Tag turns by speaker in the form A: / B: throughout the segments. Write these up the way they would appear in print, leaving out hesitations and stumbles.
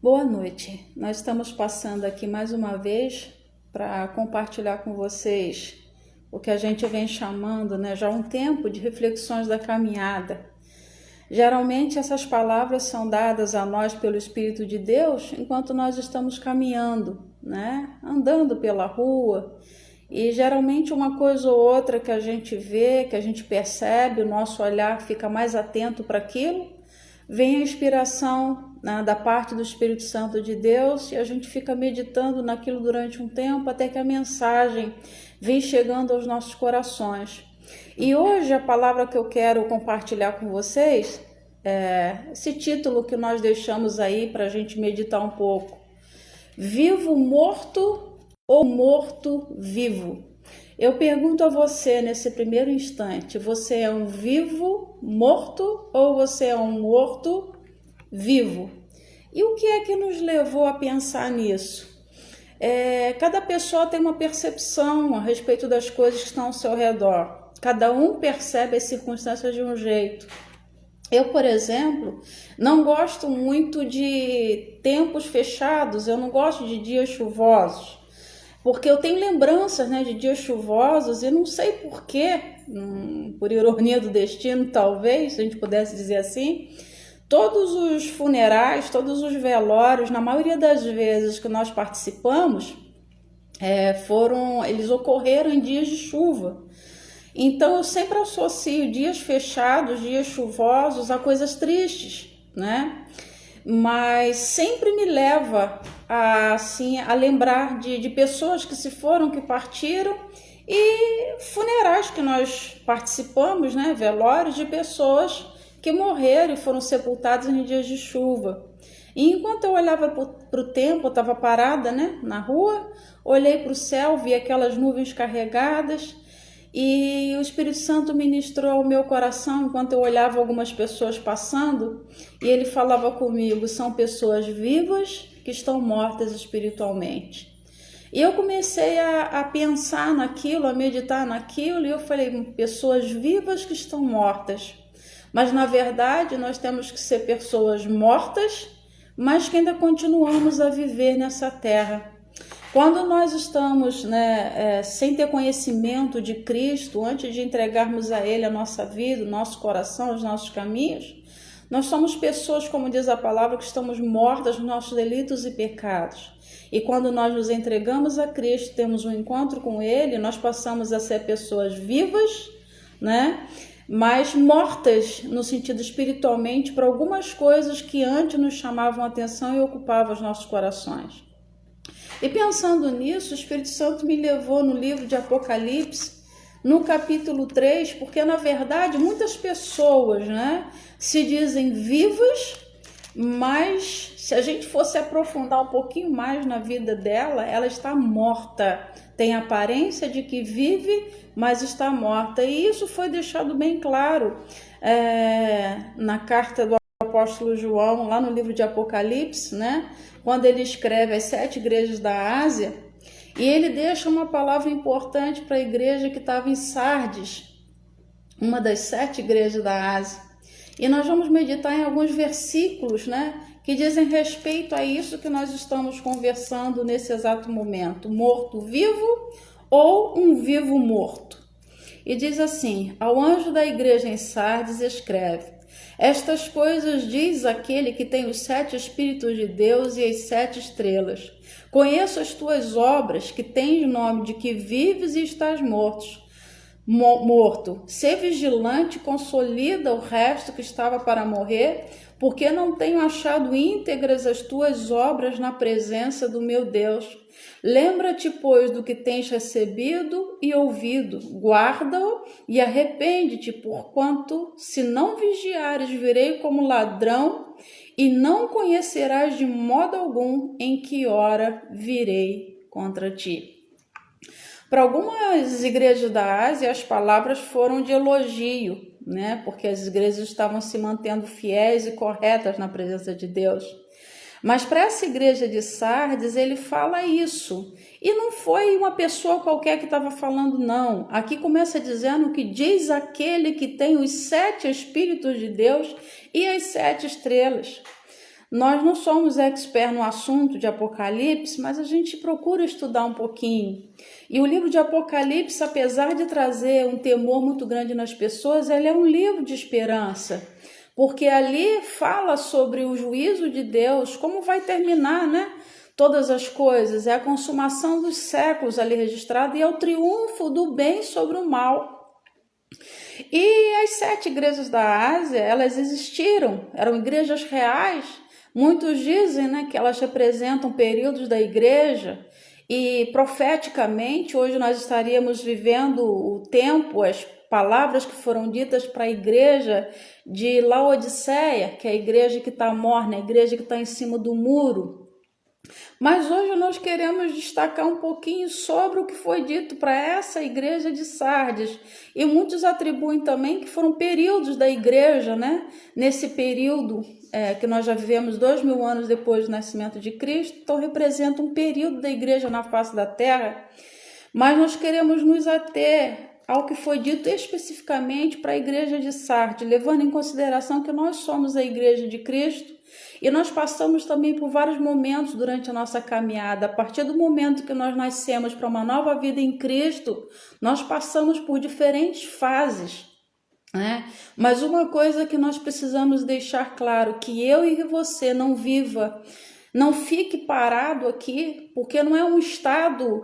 A: Boa noite. Nós estamos passando aqui mais uma vez para compartilhar com vocês o que a gente vem chamando, já há um tempo, de reflexões da caminhada. Geralmente essas palavras são dadas a nós pelo Espírito de Deus enquanto nós estamos caminhando, andando pela rua. E geralmente uma coisa ou outra que a gente vê, que a gente percebe, o nosso olhar fica mais atento para aquilo, vem a inspiração da parte do Espírito Santo de Deus e a gente fica meditando naquilo durante um tempo até que a mensagem vem chegando aos nossos corações. E hoje a palavra que eu quero compartilhar com vocês é esse título que nós deixamos aí para a gente meditar um pouco: Vivo morto ou morto vivo? Eu pergunto a você nesse primeiro instante: você é um vivo morto ou você é um morto vivo? E o que é que nos levou a pensar nisso? Cada pessoa tem uma percepção a respeito das coisas que estão ao seu redor. Cada um percebe as circunstâncias de um jeito. Eu, por exemplo, não gosto muito de tempos fechados, eu não gosto de dias chuvosos, porque eu tenho lembranças de dias chuvosos e não sei porquê, por ironia do destino talvez, se a gente pudesse dizer assim, todos os funerais, todos os velórios, na maioria das vezes que nós participamos, eles ocorreram em dias de chuva. Então eu sempre associo dias fechados, dias chuvosos a coisas tristes, Mas sempre me leva a lembrar de pessoas que se foram, que partiram, e funerais que nós participamos, velórios de pessoas que morreram e foram sepultadas em dias de chuva. E enquanto eu olhava para o tempo, eu estava parada na rua, olhei para o céu, vi aquelas nuvens carregadas, e o Espírito Santo ministrou ao meu coração enquanto eu olhava algumas pessoas passando, e ele falava comigo: são pessoas vivas que estão mortas espiritualmente. E eu comecei a pensar naquilo, a meditar naquilo, e eu falei: pessoas vivas que estão mortas. Mas na verdade nós temos que ser pessoas mortas, mas que ainda continuamos a viver nessa terra. Quando nós estamos sem ter conhecimento de Cristo, antes de entregarmos a Ele a nossa vida, o nosso coração, os nossos caminhos, nós somos pessoas, como diz a palavra, que estamos mortas nos nossos delitos e pecados. E quando nós nos entregamos a Cristo, temos um encontro com Ele, nós passamos a ser pessoas vivas, mas mortas no sentido espiritualmente para algumas coisas que antes nos chamavam a atenção e ocupavam os nossos corações. E pensando nisso, o Espírito Santo me levou no livro de Apocalipse, no capítulo 3, porque na verdade muitas pessoas se dizem vivas, mas se a gente fosse aprofundar um pouquinho mais na vida dela, ela está morta. Tem aparência de que vive, mas está morta. E isso foi deixado bem claro na carta do apóstolo João, lá no livro de Apocalipse, quando ele escreve as 7 igrejas da Ásia, e ele deixa uma palavra importante para a igreja que estava em Sardes, uma das 7 igrejas da Ásia. E nós vamos meditar em alguns versículos, que dizem respeito a isso que nós estamos conversando nesse exato momento: morto-vivo ou um vivo morto. E diz assim: ao anjo da igreja em Sardes escreve: estas coisas diz aquele que tem os 7 Espíritos de Deus e as 7 estrelas. Conheço as tuas obras, que tens nome de que vives e estás morto. Sê vigilante, consolida o resto que estava para morrer, porque não tenho achado íntegras as tuas obras na presença do meu Deus. Lembra-te, pois, do que tens recebido e ouvido, guarda-o e arrepende-te, porquanto, se não vigiares, virei como ladrão, e não conhecerás de modo algum em que hora virei contra ti. Para algumas igrejas da Ásia, as palavras foram de elogio, porque as igrejas estavam se mantendo fiéis e corretas na presença de Deus. Mas para essa igreja de Sardes, ele fala isso. E não foi uma pessoa qualquer que estava falando, não. Aqui começa dizendo que diz aquele que tem os 7 Espíritos de Deus e as 7 estrelas. Nós não somos expert no assunto de Apocalipse, mas a gente procura estudar um pouquinho. E o livro de Apocalipse, apesar de trazer um temor muito grande nas pessoas, ele é um livro de esperança, porque ali fala sobre o juízo de Deus, como vai terminar, né? Todas as coisas, é a consumação dos séculos ali registrado e é o triunfo do bem sobre o mal. E as 7 igrejas da Ásia, elas existiram, eram igrejas reais. Muitos dizem, né, que elas representam períodos da igreja e profeticamente hoje nós estaríamos vivendo o tempo, as palavras que foram ditas para a igreja de Laodiceia, que é a igreja que está morna, a igreja que está em cima do muro. Mas hoje nós queremos destacar um pouquinho sobre o que foi dito para essa igreja de Sardes. E muitos atribuem também que foram períodos da igreja, né? Nesse período que nós já vivemos 2000 anos depois do nascimento de Cristo, então representa um período da igreja na face da terra. Mas nós queremos nos ater ao que foi dito especificamente para a igreja de Sardes, levando em consideração que nós somos a igreja de Cristo. E nós passamos também por vários momentos durante a nossa caminhada. A partir do momento que nós nascemos para uma nova vida em Cristo, nós passamos por diferentes fases, né? Mas uma coisa que nós precisamos deixar claro, que eu e você não fique parado aqui, porque não é um estado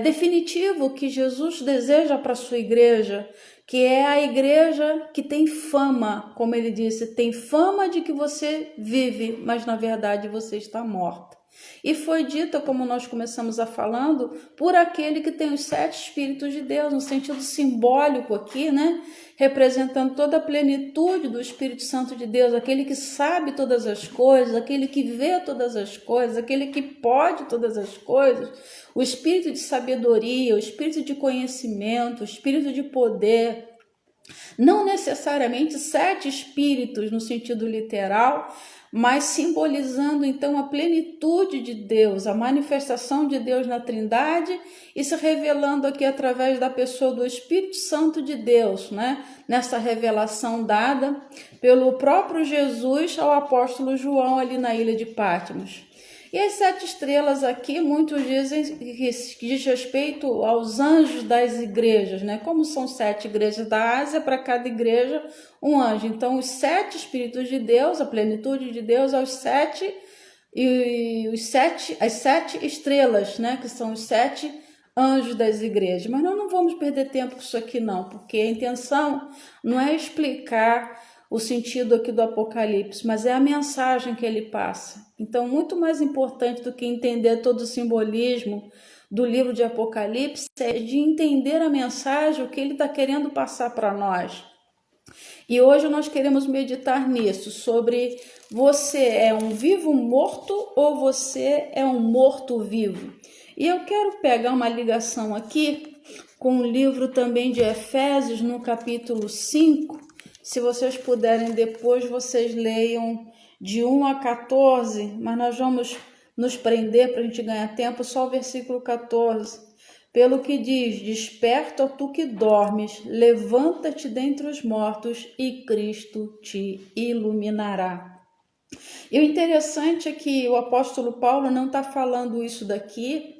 A: definitivo que Jesus deseja para a sua igreja, que é a igreja que tem fama, como ele disse, tem fama de que você vive, mas na verdade você está morta. E foi dita, como nós começamos a falando, por aquele que tem os 7 Espíritos de Deus, no sentido simbólico aqui, né? Representando toda a plenitude do Espírito Santo de Deus, aquele que sabe todas as coisas, aquele que vê todas as coisas, aquele que pode todas as coisas, o Espírito de sabedoria, o Espírito de conhecimento, o Espírito de poder. Não necessariamente 7 espíritos no sentido literal, mas simbolizando então a plenitude de Deus, a manifestação de Deus na Trindade e se revelando aqui através da pessoa do Espírito Santo de Deus, né? Nessa revelação dada pelo próprio Jesus ao apóstolo João ali na ilha de Patmos. E as 7 estrelas aqui, muitos dizem que diz respeito aos anjos das igrejas, né? Como são 7 igrejas da Ásia, para cada igreja um anjo. Então, os 7 Espíritos de Deus, a plenitude de Deus, as 7 estrelas, né? Que são os 7 anjos das igrejas. Mas nós não vamos perder tempo com isso aqui não, porque a intenção não é explicar o sentido aqui do Apocalipse, mas é a mensagem que ele passa. Então, muito mais importante do que entender todo o simbolismo do livro de Apocalipse é de entender a mensagem, o que ele está querendo passar para nós. E hoje nós queremos meditar nisso, sobre você é um vivo morto ou você é um morto vivo. E eu quero pegar uma ligação aqui com o livro também de Efésios, no capítulo 5, se vocês puderem depois, vocês leiam de 1 a 14, mas nós vamos nos prender para a gente ganhar tempo, só o versículo 14. Pelo que diz, desperta, tu que dormes, levanta-te dentre os mortos e Cristo te iluminará. E o interessante é que o apóstolo Paulo não está falando isso daqui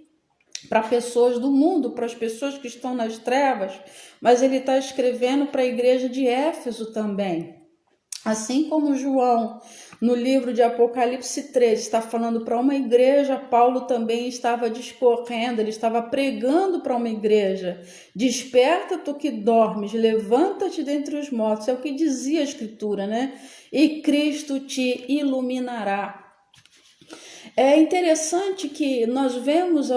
A: para pessoas do mundo, para as pessoas que estão nas trevas, mas ele está escrevendo para a igreja de Éfeso também. Assim como João, no livro de Apocalipse 13, está falando para uma igreja, Paulo também estava discorrendo, ele estava pregando para uma igreja. Desperta, tu que dormes, levanta-te dentre os mortos. É o que dizia a Escritura, né? E Cristo te iluminará. É interessante que nós vemos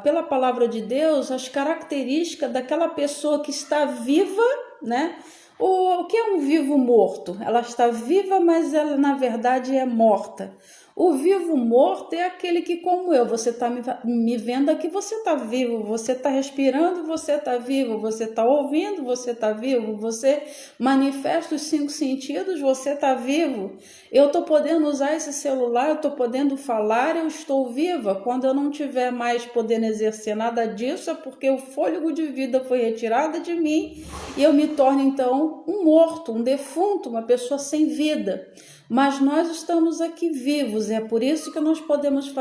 A: pela palavra de Deus as características daquela pessoa que está viva, né? O que é um vivo morto? Ela está viva, mas ela na verdade é morta. O vivo morto é aquele que, como eu, você está me vendo aqui, você está vivo, você está respirando, você está vivo, você está ouvindo, você está vivo, você manifesta os 5 sentidos, você está vivo. Eu estou podendo usar esse celular, eu estou podendo falar, eu estou viva. Quando eu não tiver mais podendo exercer nada disso, é porque o fôlego de vida foi retirado de mim e eu me torno então um morto, um defunto, uma pessoa sem vida. mas nós estamos aqui vivos, e é por isso que nós podemos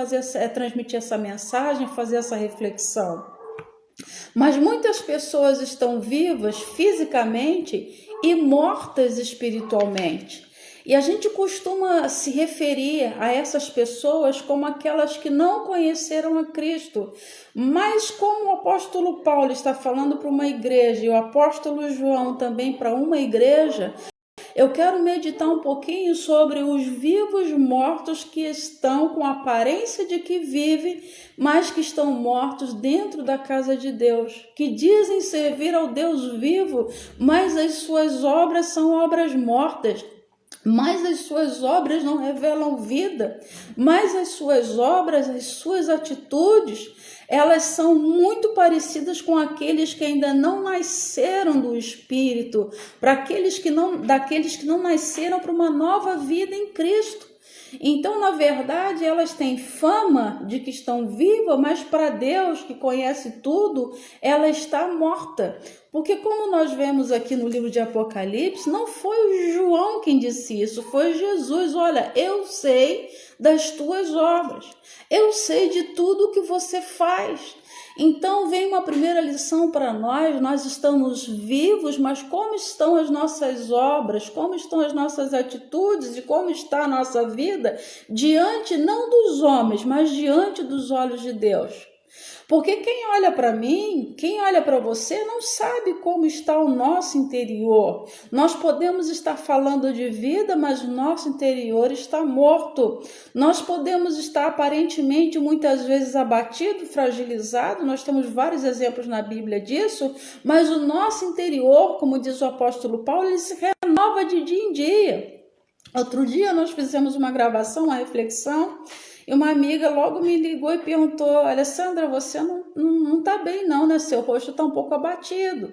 A: transmitir essa mensagem, fazer essa reflexão. Mas muitas pessoas estão vivas fisicamente e mortas espiritualmente. E a gente costuma se referir a essas pessoas como aquelas que não conheceram a Cristo. Mas como o apóstolo Paulo está falando para uma igreja e o apóstolo João também para uma igreja, eu quero meditar um pouquinho sobre os vivos mortos que estão com a aparência de que vivem, mas que estão mortos dentro da casa de Deus, que dizem servir ao Deus vivo, mas as suas obras são obras mortas. Mas as suas obras não revelam vida, mas as suas obras, as suas atitudes, elas são muito parecidas com aqueles que ainda não nasceram do Espírito, daqueles que não nasceram para uma nova vida em Cristo. Então, na verdade, elas têm fama de que estão vivas, mas para Deus, que conhece tudo, ela está morta. Porque como nós vemos aqui no livro de Apocalipse, não foi o João quem disse isso, foi Jesus. Olha, eu sei das tuas obras, eu sei de tudo que você faz. Então vem uma primeira lição para nós estamos vivos, mas como estão as nossas obras, como estão as nossas atitudes e como está a nossa vida diante não dos homens, mas diante dos olhos de Deus. Porque quem olha para mim, quem olha para você, não sabe como está o nosso interior. Nós podemos estar falando de vida, mas o nosso interior está morto. Nós podemos estar aparentemente muitas vezes abatido, fragilizado. Nós temos vários exemplos na Bíblia disso, mas o nosso interior, como diz o apóstolo Paulo, ele se renova de dia em dia. Outro dia nós fizemos uma gravação, uma reflexão, e uma amiga logo me ligou e perguntou: Alessandra, você não está bem não, né? Seu rosto está um pouco abatido.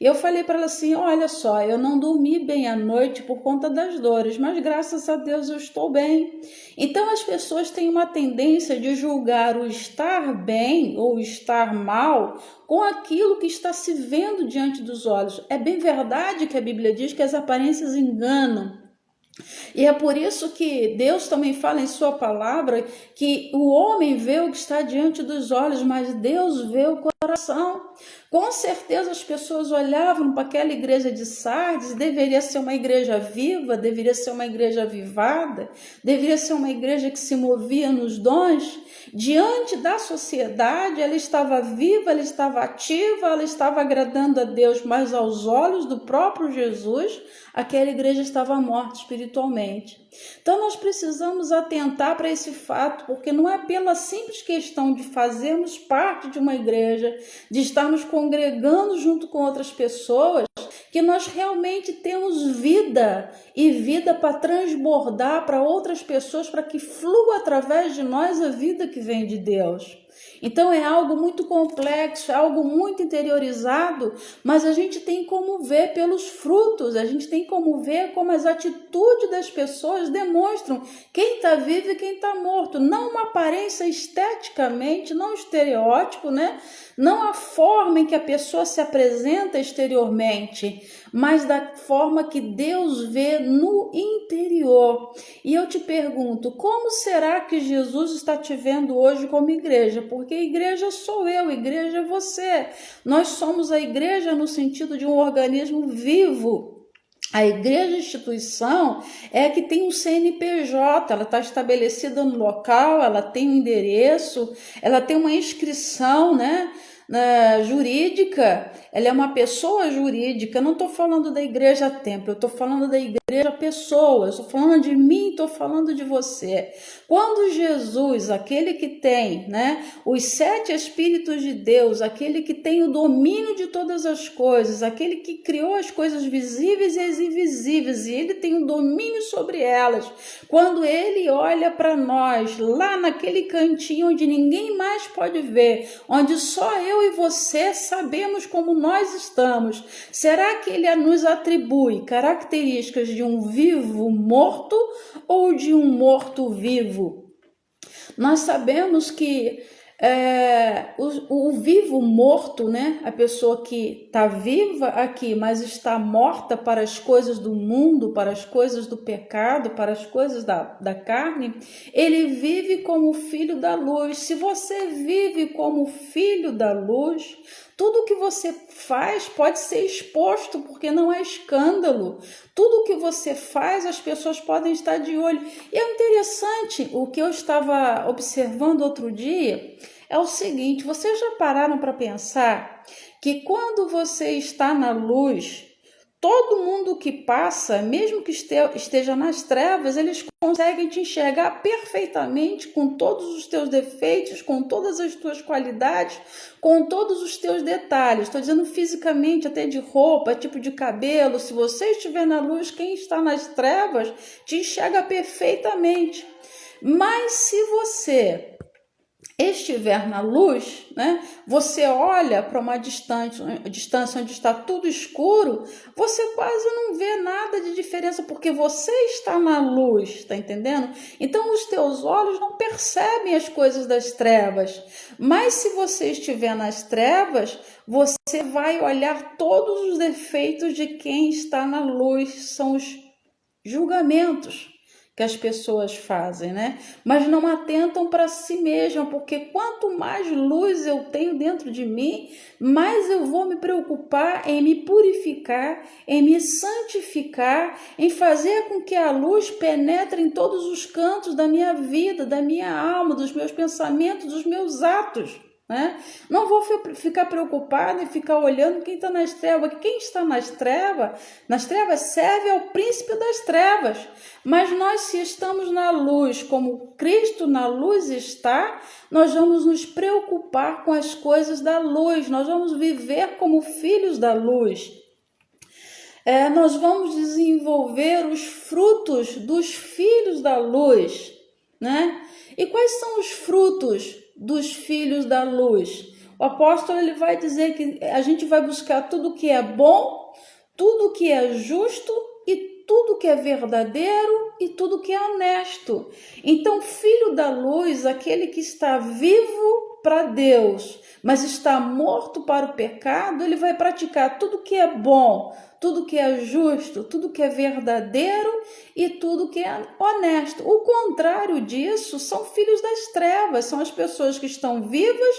A: E eu falei para ela assim: olha só, eu não dormi bem à noite por conta das dores, mas graças a Deus eu estou bem. Então as pessoas têm uma tendência de julgar o estar bem ou estar mal com aquilo que está se vendo diante dos olhos. É bem verdade que a Bíblia diz que as aparências enganam. E é por isso que Deus também fala em sua palavra que o homem vê o que está diante dos olhos, mas Deus vê o coração. Com certeza as pessoas olhavam para aquela igreja de Sardes, deveria ser uma igreja viva, deveria ser uma igreja avivada, deveria ser uma igreja que se movia nos dons. Diante da sociedade, ela estava viva, ela estava ativa, ela estava agradando a Deus, mas aos olhos do próprio Jesus, aquela igreja estava morta espiritualmente. Então nós precisamos atentar para esse fato, porque não é pela simples questão de fazermos parte de uma igreja, de estarmos congregando junto com outras pessoas, que nós realmente temos vida, e vida para transbordar para outras pessoas, para que flua através de nós a vida que vem de Deus. Então é algo muito complexo, é algo muito interiorizado, mas a gente tem como ver pelos frutos, a gente tem como ver como as atitudes das pessoas demonstram quem está vivo e quem está morto. Não uma aparência esteticamente, não um estereótipo, né? Não a forma em que a pessoa se apresenta exteriormente, mas da forma que Deus vê no interior. E eu te pergunto, como será que Jesus está te vendo hoje como igreja? Porque igreja sou eu, igreja é você. Nós somos a igreja no sentido de um organismo vivo. A igreja instituição é que tem um CNPJ, ela está estabelecida no local, ela tem um endereço, ela tem uma inscrição, né? Jurídica, ela é uma pessoa jurídica. Eu não estou falando da igreja templo, eu estou falando da igreja pessoa, eu estou falando de mim, estou falando de você. Quando Jesus, aquele que tem, né, os 7 Espíritos de Deus, aquele que tem o domínio de todas as coisas, aquele que criou as coisas visíveis e as invisíveis, e ele tem o domínio sobre elas, quando ele olha para nós, lá naquele cantinho onde ninguém mais pode ver, onde só eu e você sabemos como nós estamos, será que ele nos atribui características de um vivo morto ou de um morto vivo? Nós sabemos que O vivo morto, né? A pessoa que está viva aqui, mas está morta para as coisas do mundo, para as coisas do pecado, para as coisas da carne, ele vive como filho da luz. Se você vive como filho da luz, tudo que você faz pode ser exposto, porque não é escândalo. Tudo que você faz, as pessoas podem estar de olho. E é interessante, o que eu estava observando outro dia é o seguinte: vocês já pararam para pensar que quando você está na luz, todo mundo que passa, mesmo que esteja nas trevas, eles conseguem te enxergar perfeitamente, com todos os teus defeitos, com todas as tuas qualidades, com todos os teus detalhes. Estou dizendo fisicamente, até de roupa, tipo de cabelo. Se você estiver na luz, quem está nas trevas te enxerga perfeitamente. Mas se você estiver na luz, né, você olha para uma distância onde está tudo escuro, você quase não vê nada de diferença, porque você está na luz, está entendendo? Então os teus olhos não percebem as coisas das trevas, mas se você estiver nas trevas, você vai olhar todos os defeitos de quem está na luz, são os julgamentos que as pessoas fazem, né? Mas não atentam para si mesma, porque quanto mais luz eu tenho dentro de mim, mais eu vou me preocupar em me purificar, em me santificar, em fazer com que a luz penetre em todos os cantos da minha vida, da minha alma, dos meus pensamentos, dos meus atos, né? Não vou ficar preocupada em ficar olhando quem está nas trevas. Quem está nas trevas serve ao príncipe das trevas. Mas nós, se estamos na luz, como Cristo na luz está, nós vamos nos preocupar com as coisas da luz, nós vamos viver como filhos da luz. Nós vamos desenvolver os frutos dos filhos da luz, né? E quais são os frutos dos filhos da luz? O apóstolo ele vai dizer que a gente vai buscar tudo que é bom, tudo que é justo e tudo que é verdadeiro e tudo que é honesto. Então, filho da luz, aquele que está vivo para Deus, mas está morto para o pecado, ele vai praticar tudo que é bom, tudo que é justo, tudo que é verdadeiro e tudo que é honesto. O contrário disso são filhos das trevas, são as pessoas que estão vivas,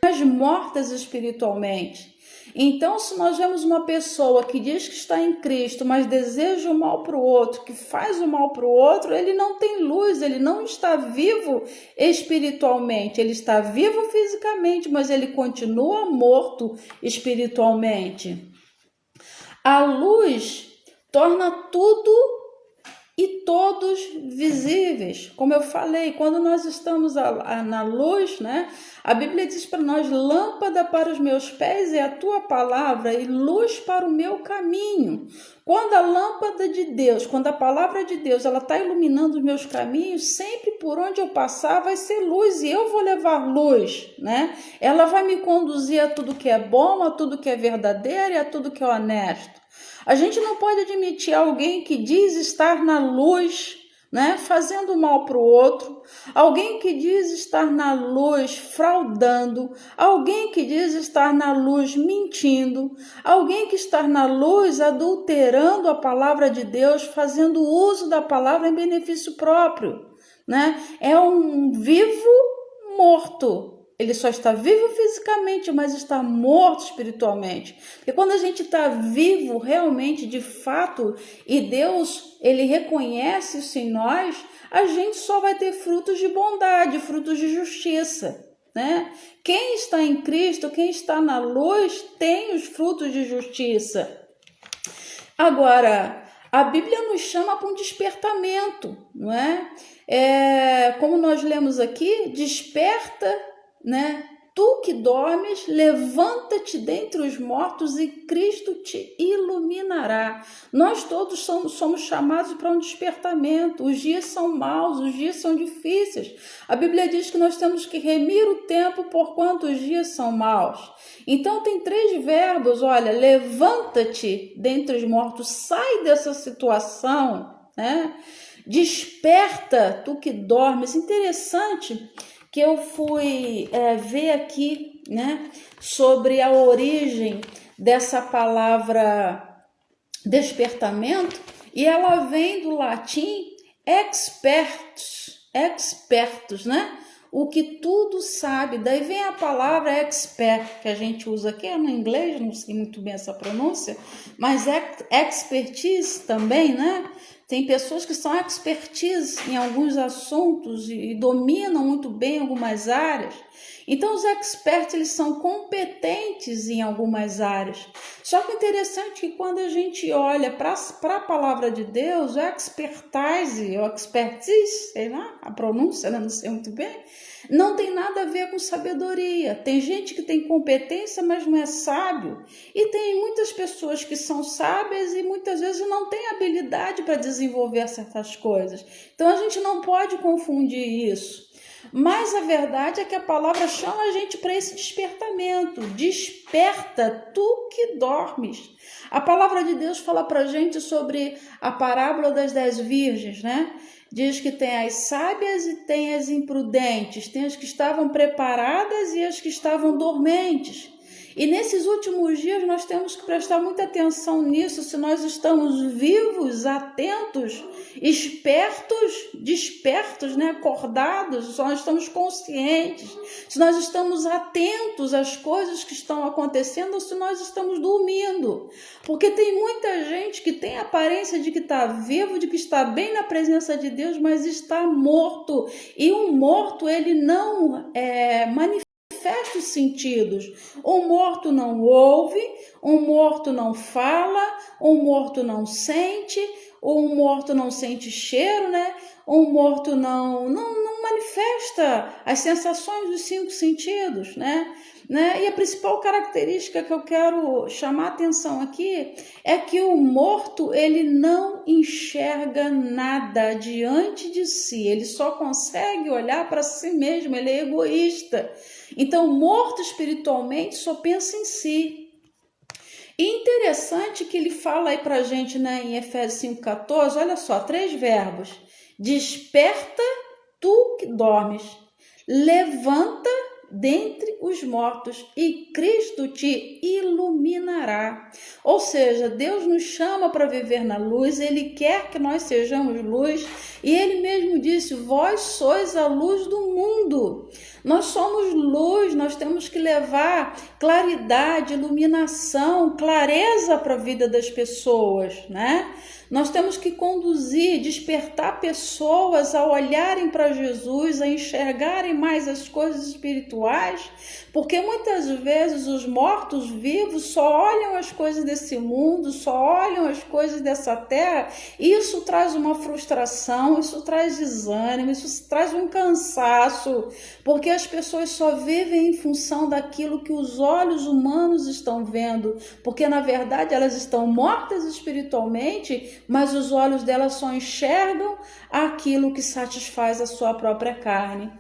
A: mas mortas espiritualmente. Então, se nós vemos uma pessoa que diz que está em Cristo, mas deseja o mal para o outro, que faz o mal para o outro, ele não tem luz, ele não está vivo espiritualmente. Ele está vivo fisicamente, mas ele continua morto espiritualmente. A luz torna tudo e todos visíveis. Como eu falei, quando nós estamos na luz, né? A Bíblia diz para nós: lâmpada para os meus pés é a tua palavra e luz para o meu caminho. Quando a lâmpada de Deus, quando a palavra de Deus, ela está iluminando os meus caminhos, sempre por onde eu passar vai ser luz e eu vou levar luz, né? Ela vai me conduzir a tudo que é bom, a tudo que é verdadeiro e a tudo que é honesto. A gente não pode admitir alguém que diz estar na luz, né, fazendo mal para o outro, alguém que diz estar na luz fraudando, alguém que diz estar na luz mentindo, alguém que está na luz adulterando a palavra de Deus, fazendo uso da palavra em benefício próprio, né? É um vivo morto. Ele só está vivo fisicamente, mas está morto espiritualmente. Porque quando a gente está vivo realmente, de fato, e Deus, ele reconhece isso em nós, a gente só vai ter frutos de bondade, frutos de justiça, né? Quem está em Cristo, quem está na luz, tem os frutos de justiça. Agora, a Bíblia nos chama para um despertamento, não é? Como nós lemos aqui, desperta, né? Tu que dormes, levanta-te dentre os mortos e Cristo te iluminará. Nós todos somos chamados para um despertamento. Os dias são maus, os dias são difíceis. A Bíblia diz que nós temos que remir o tempo porquanto os dias são maus. Então tem 3 verbos, olha: levanta-te dentre os mortos, sai dessa situação, né? Desperta, tu que dormes. Interessante que eu fui ver aqui, né, sobre a origem dessa palavra despertamento, e ela vem do latim expertos, né? O que tudo sabe. Daí vem a palavra expert, que a gente usa aqui, no inglês, não sei muito bem essa pronúncia, mas expertise também, né? Tem pessoas que são expertise em alguns assuntos e dominam muito bem algumas áreas. Então, os experts, eles são competentes em algumas áreas. Só que é interessante que quando a gente olha para a palavra de Deus, o expertise, ou expertise, sei lá, a pronúncia, né? Não sei muito bem, não tem nada a ver com sabedoria. Tem gente que tem competência, mas não é sábio. E tem muitas pessoas que são sábias e muitas vezes não têm habilidade para desenvolver certas coisas. Então, a gente não pode confundir isso. Mas a verdade é que a palavra chama a gente para esse despertamento. Desperta, tu que dormes. A palavra de Deus fala para a gente sobre a parábola das 10 virgens, né? Diz que tem as sábias e tem as imprudentes, tem as que estavam preparadas e as que estavam dormentes. E nesses últimos dias nós temos que prestar muita atenção nisso, se nós estamos vivos, atentos, espertos, despertos, né? Acordados, se nós estamos conscientes, se nós estamos atentos às coisas que estão acontecendo ou se nós estamos dormindo. Porque tem muita gente que tem a aparência de que está vivo, de que está bem na presença de Deus, mas está morto. E um morto, ele não manifesta os sentidos. Um morto não ouve, um morto não fala, um morto não sente, um morto não sente cheiro, né? Um morto não manifesta as sensações dos 5 sentidos, né? E a principal característica que eu quero chamar a atenção aqui é que o morto, ele não enxerga nada diante de si, ele só consegue olhar para si mesmo, ele é egoísta. Então, morto espiritualmente só pensa em si. E interessante que ele fala aí pra gente, né, em Efésios 5,14, olha só, 3 verbos. Desperta, tu que dormes. Levanta dentre os mortos e Cristo te iluminará. Ou seja, Deus nos chama para viver na luz, Ele quer que nós sejamos luz e Ele mesmo disse, vós sois a luz do mundo. Nós somos luz, nós temos que levar claridade, iluminação, clareza para a vida das pessoas, né? Nós temos que conduzir, despertar pessoas a olharem para Jesus, a enxergarem mais as coisas espirituais, porque muitas vezes os mortos-vivos só olham as coisas desse mundo, só olham as coisas dessa terra, e isso traz uma frustração, isso traz desânimo, isso traz um cansaço, porque as pessoas só vivem em função daquilo que os olhos humanos estão vendo, porque na verdade elas estão mortas espiritualmente, mas os olhos delas só enxergam aquilo que satisfaz a sua própria carne.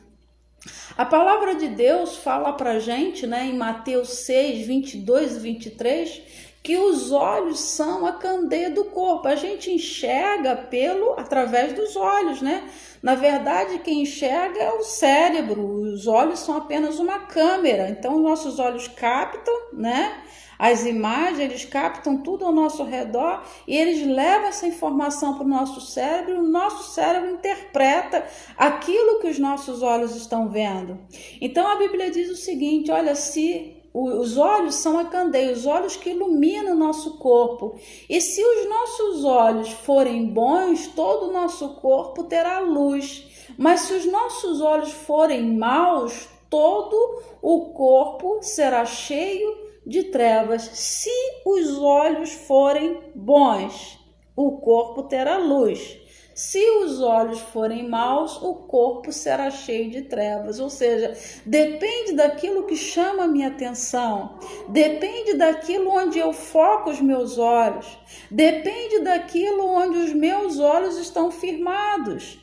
A: A palavra de Deus fala pra gente, né, em Mateus 6, 22 e 23, que os olhos são a candeia do corpo. A gente enxerga através dos olhos, né? Na verdade, quem enxerga é o cérebro. Os olhos são apenas uma câmera. Então, nossos olhos captam, né? As imagens, eles captam tudo ao nosso redor e eles levam essa informação para o nosso cérebro e o nosso cérebro interpreta aquilo que os nossos olhos estão vendo. Então a Bíblia diz o seguinte, olha, se os olhos são a candeia, os olhos que iluminam o nosso corpo. E se os nossos olhos forem bons, todo o nosso corpo terá luz. Mas se os nossos olhos forem maus, todo o corpo será cheio de trevas. Se os olhos forem bons, o corpo terá luz. Se os olhos forem maus, o corpo será cheio de trevas. Ou seja, depende daquilo que chama a minha atenção, depende daquilo onde eu foco os meus olhos, depende daquilo onde os meus olhos estão firmados.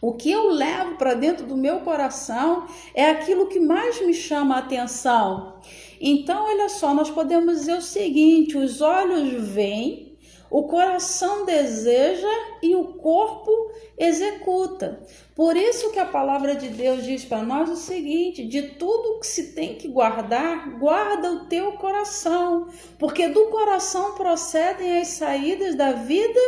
A: O que eu levo para dentro do meu coração é aquilo que mais me chama a atenção. Então, olha só, nós podemos dizer o seguinte, os olhos veem, O coração deseja e o corpo executa. Por isso que a palavra de Deus diz para nós o seguinte: de tudo que se tem que guardar, guarda o teu coração, porque do coração procedem as saídas da vida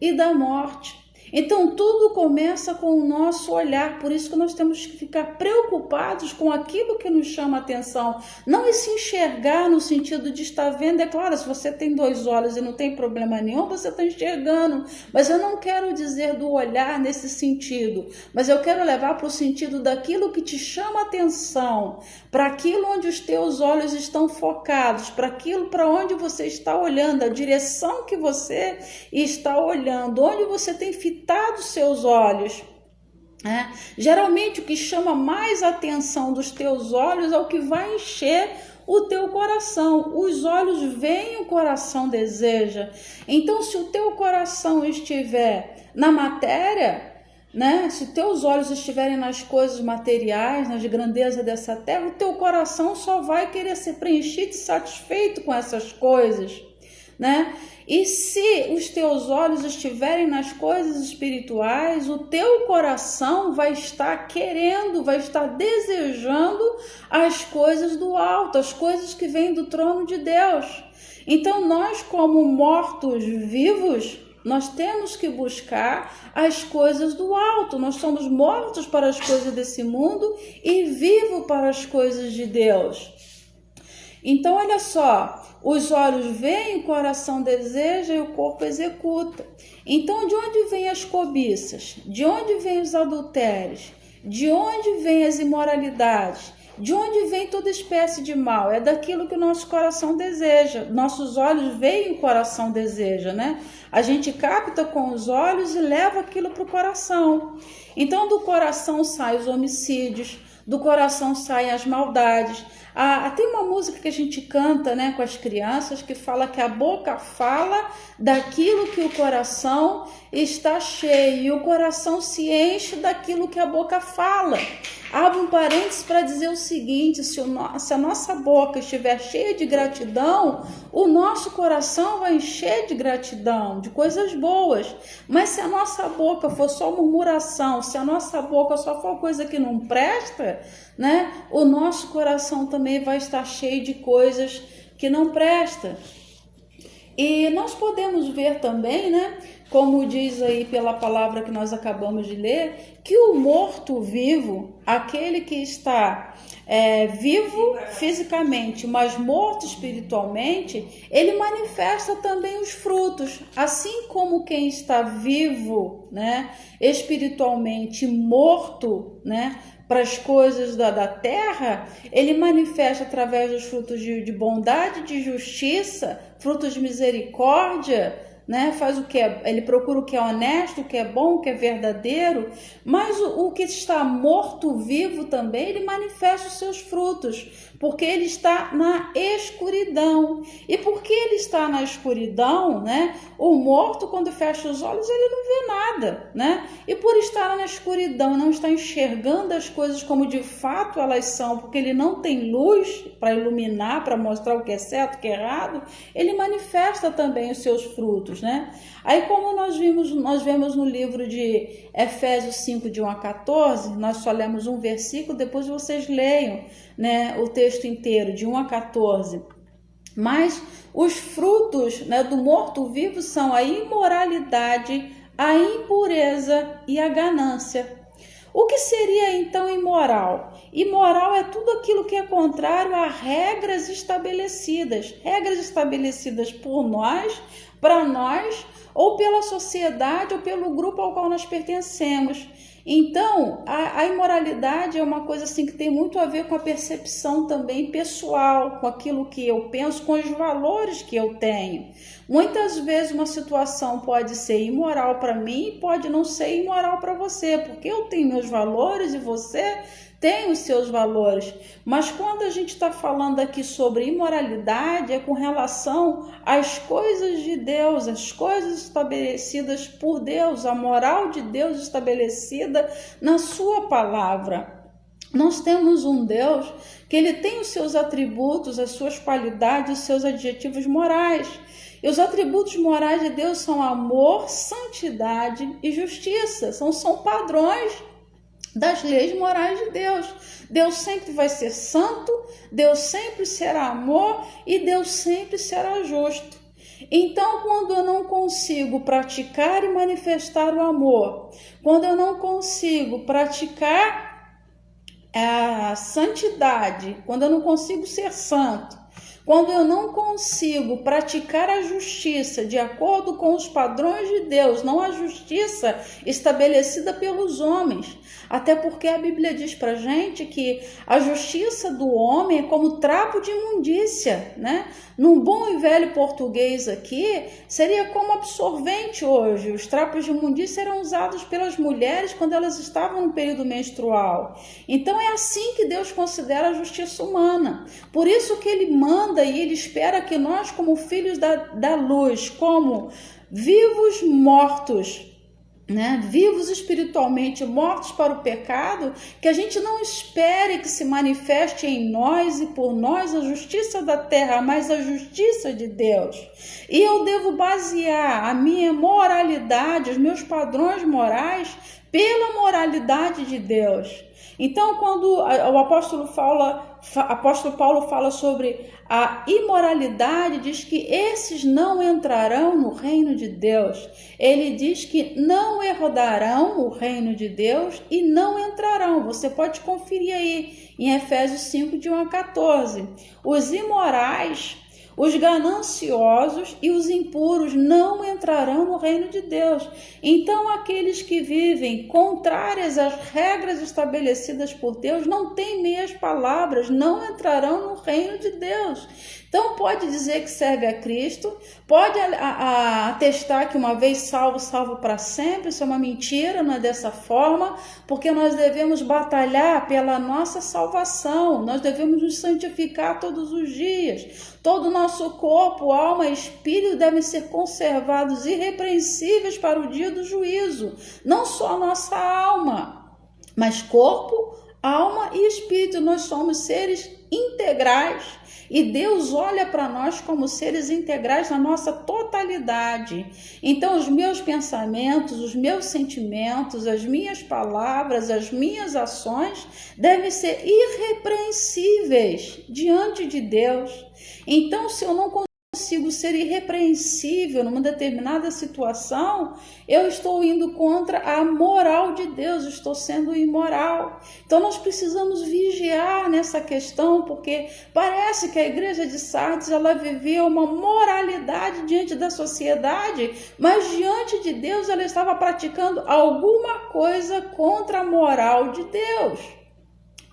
A: e da morte. Então tudo começa com o nosso olhar, por isso que nós temos que ficar preocupados com aquilo que nos chama a atenção, não se enxergar no sentido de estar vendo. É claro, se você tem 2 olhos e não tem problema nenhum, você está enxergando, mas eu não quero dizer do olhar nesse sentido, mas eu quero levar para o sentido daquilo que te chama a atenção, para aquilo onde os teus olhos estão focados, para aquilo para onde você está olhando, a direção que você está olhando, onde você tem fitado seus olhos. Geralmente o que chama mais atenção dos teus olhos é o que vai encher o teu coração. Os olhos veem, o coração deseja. Então, se o teu coração estiver na matéria, se teus olhos estiverem nas coisas materiais, nas grandezas dessa terra, o teu coração só vai querer ser preenchido e satisfeito com essas coisas, E se os teus olhos estiverem nas coisas espirituais, o teu coração vai estar querendo, vai estar desejando as coisas do alto, as coisas que vêm do trono de Deus. Então nós, como mortos-vivos, nós temos que buscar as coisas do alto. Nós somos mortos para as coisas desse mundo e vivos para as coisas de Deus. Então, olha só, os olhos veem, o coração deseja e o corpo executa. Então, de onde vêm as cobiças? De onde vêm os adultérios? De onde vêm as imoralidades? De onde vem toda espécie de mal? É daquilo que o nosso coração deseja. Nossos olhos veem, o coração deseja, A gente capta com os olhos e leva aquilo para o coração. Então, do coração saem os homicídios, do coração saem as maldades. Tem uma música que a gente canta, com as crianças, que fala que a boca fala daquilo que o coração está cheio, e o coração se enche daquilo que a boca fala. Abro um parênteses para dizer o seguinte: se a nossa boca estiver cheia de gratidão, o nosso coração vai encher de gratidão, de coisas boas. Mas se a nossa boca for só murmuração, se a nossa boca só for coisa que não presta, o nosso coração também vai estar cheio de coisas que não prestam. E nós podemos ver também, como diz aí pela palavra que nós acabamos de ler, que o morto-vivo, aquele que está vivo fisicamente, mas morto espiritualmente, ele manifesta também os frutos. Assim como quem está vivo, espiritualmente morto, para as coisas da terra, ele manifesta através dos frutos de bondade, de justiça, frutos de misericórdia, faz o que ele procura o que é honesto, o que é bom, o que é verdadeiro. Mas o que está morto vivo também, ele manifesta os seus frutos, porque ele está na escuridão. E porque ele está na escuridão, o morto, quando fecha os olhos, ele não vê nada, E por estar na escuridão, não está enxergando as coisas como de fato elas são, porque ele não tem luz para iluminar, para mostrar o que é certo, o que é errado, ele manifesta também os seus frutos, Aí, como nós vemos no livro de Efésios 5, de 1 a 14, nós só lemos um versículo, depois vocês leiam, o texto inteiro, de 1 a 14. Mas os frutos, do morto-vivo são a imoralidade, a impureza e a ganância. O que seria então imoral? Imoral é tudo aquilo que é contrário a regras estabelecidas por nós, para nós, ou pela sociedade, ou pelo grupo ao qual nós pertencemos. Então, a imoralidade é uma coisa assim que tem muito a ver com a percepção também pessoal, com aquilo que eu penso, com os valores que eu tenho. Muitas vezes uma situação pode ser imoral para mim e pode não ser imoral para você, porque eu tenho meus valores e você tem os seus valores. Mas quando a gente está falando aqui sobre imoralidade, é com relação às coisas de Deus, as coisas estabelecidas por Deus, a moral de Deus estabelecida na sua palavra. Nós temos um Deus que ele tem os seus atributos, as suas qualidades, os seus adjetivos morais. E os atributos morais de Deus são amor, santidade e justiça. São padrões das leis morais de Deus. Deus sempre vai ser santo, Deus sempre será amor e Deus sempre será justo. Então, quando eu não consigo praticar e manifestar o amor, quando eu não consigo praticar a santidade, quando eu não consigo ser santo, quando eu não consigo praticar a justiça de acordo com os padrões de Deus, não a justiça estabelecida pelos homens, até porque a Bíblia diz pra gente que a justiça do homem é como trapo de imundícia, né? Num bom e velho português aqui, seria como absorvente hoje. Os trapos de imundícia eram usados pelas mulheres quando elas estavam no período menstrual. Então é assim que Deus considera a justiça humana. Por isso que Ele manda e Ele espera que nós, como filhos da luz, como vivos mortos, né, vivos espiritualmente, mortos para o pecado, que a gente não espere que se manifeste em nós e por nós a justiça da terra, mas a justiça de Deus. E eu devo basear a minha moralidade, os meus padrões morais, pela moralidade de Deus. Então, quando o apóstolo Paulo fala sobre a imoralidade, diz que esses não entrarão no reino de Deus. Ele diz que não herdarão o reino de Deus e não entrarão. Você pode conferir aí em Efésios 5, de 1 a 14. Os imorais, os gananciosos e os impuros não entrarão no reino de Deus. Então, aqueles que vivem contrárias às regras estabelecidas por Deus, não têm meias palavras, não entrarão no reino de Deus. Então, pode dizer que serve a Cristo, pode atestar que uma vez salvo, salvo para sempre. Isso é uma mentira, não é dessa forma, porque nós devemos batalhar pela nossa salvação, nós devemos nos santificar todos os dias. Todo o nosso corpo, alma e espírito devem ser conservados irrepreensíveis para o dia do juízo. Não só a nossa alma, mas corpo, alma e espírito. Nós somos seres integrais e Deus olha para nós como seres integrais na nossa totalidade. Então, os meus pensamentos, os meus sentimentos, as minhas palavras, as minhas ações devem ser irrepreensíveis diante de Deus. Então, se eu não consigo ser irrepreensível numa determinada situação, eu estou indo contra a moral de Deus, estou sendo imoral. Então nós precisamos vigiar nessa questão, porque parece que a igreja de Sardes, ela vivia uma moralidade diante da sociedade, mas diante de Deus ela estava praticando alguma coisa contra a moral de Deus.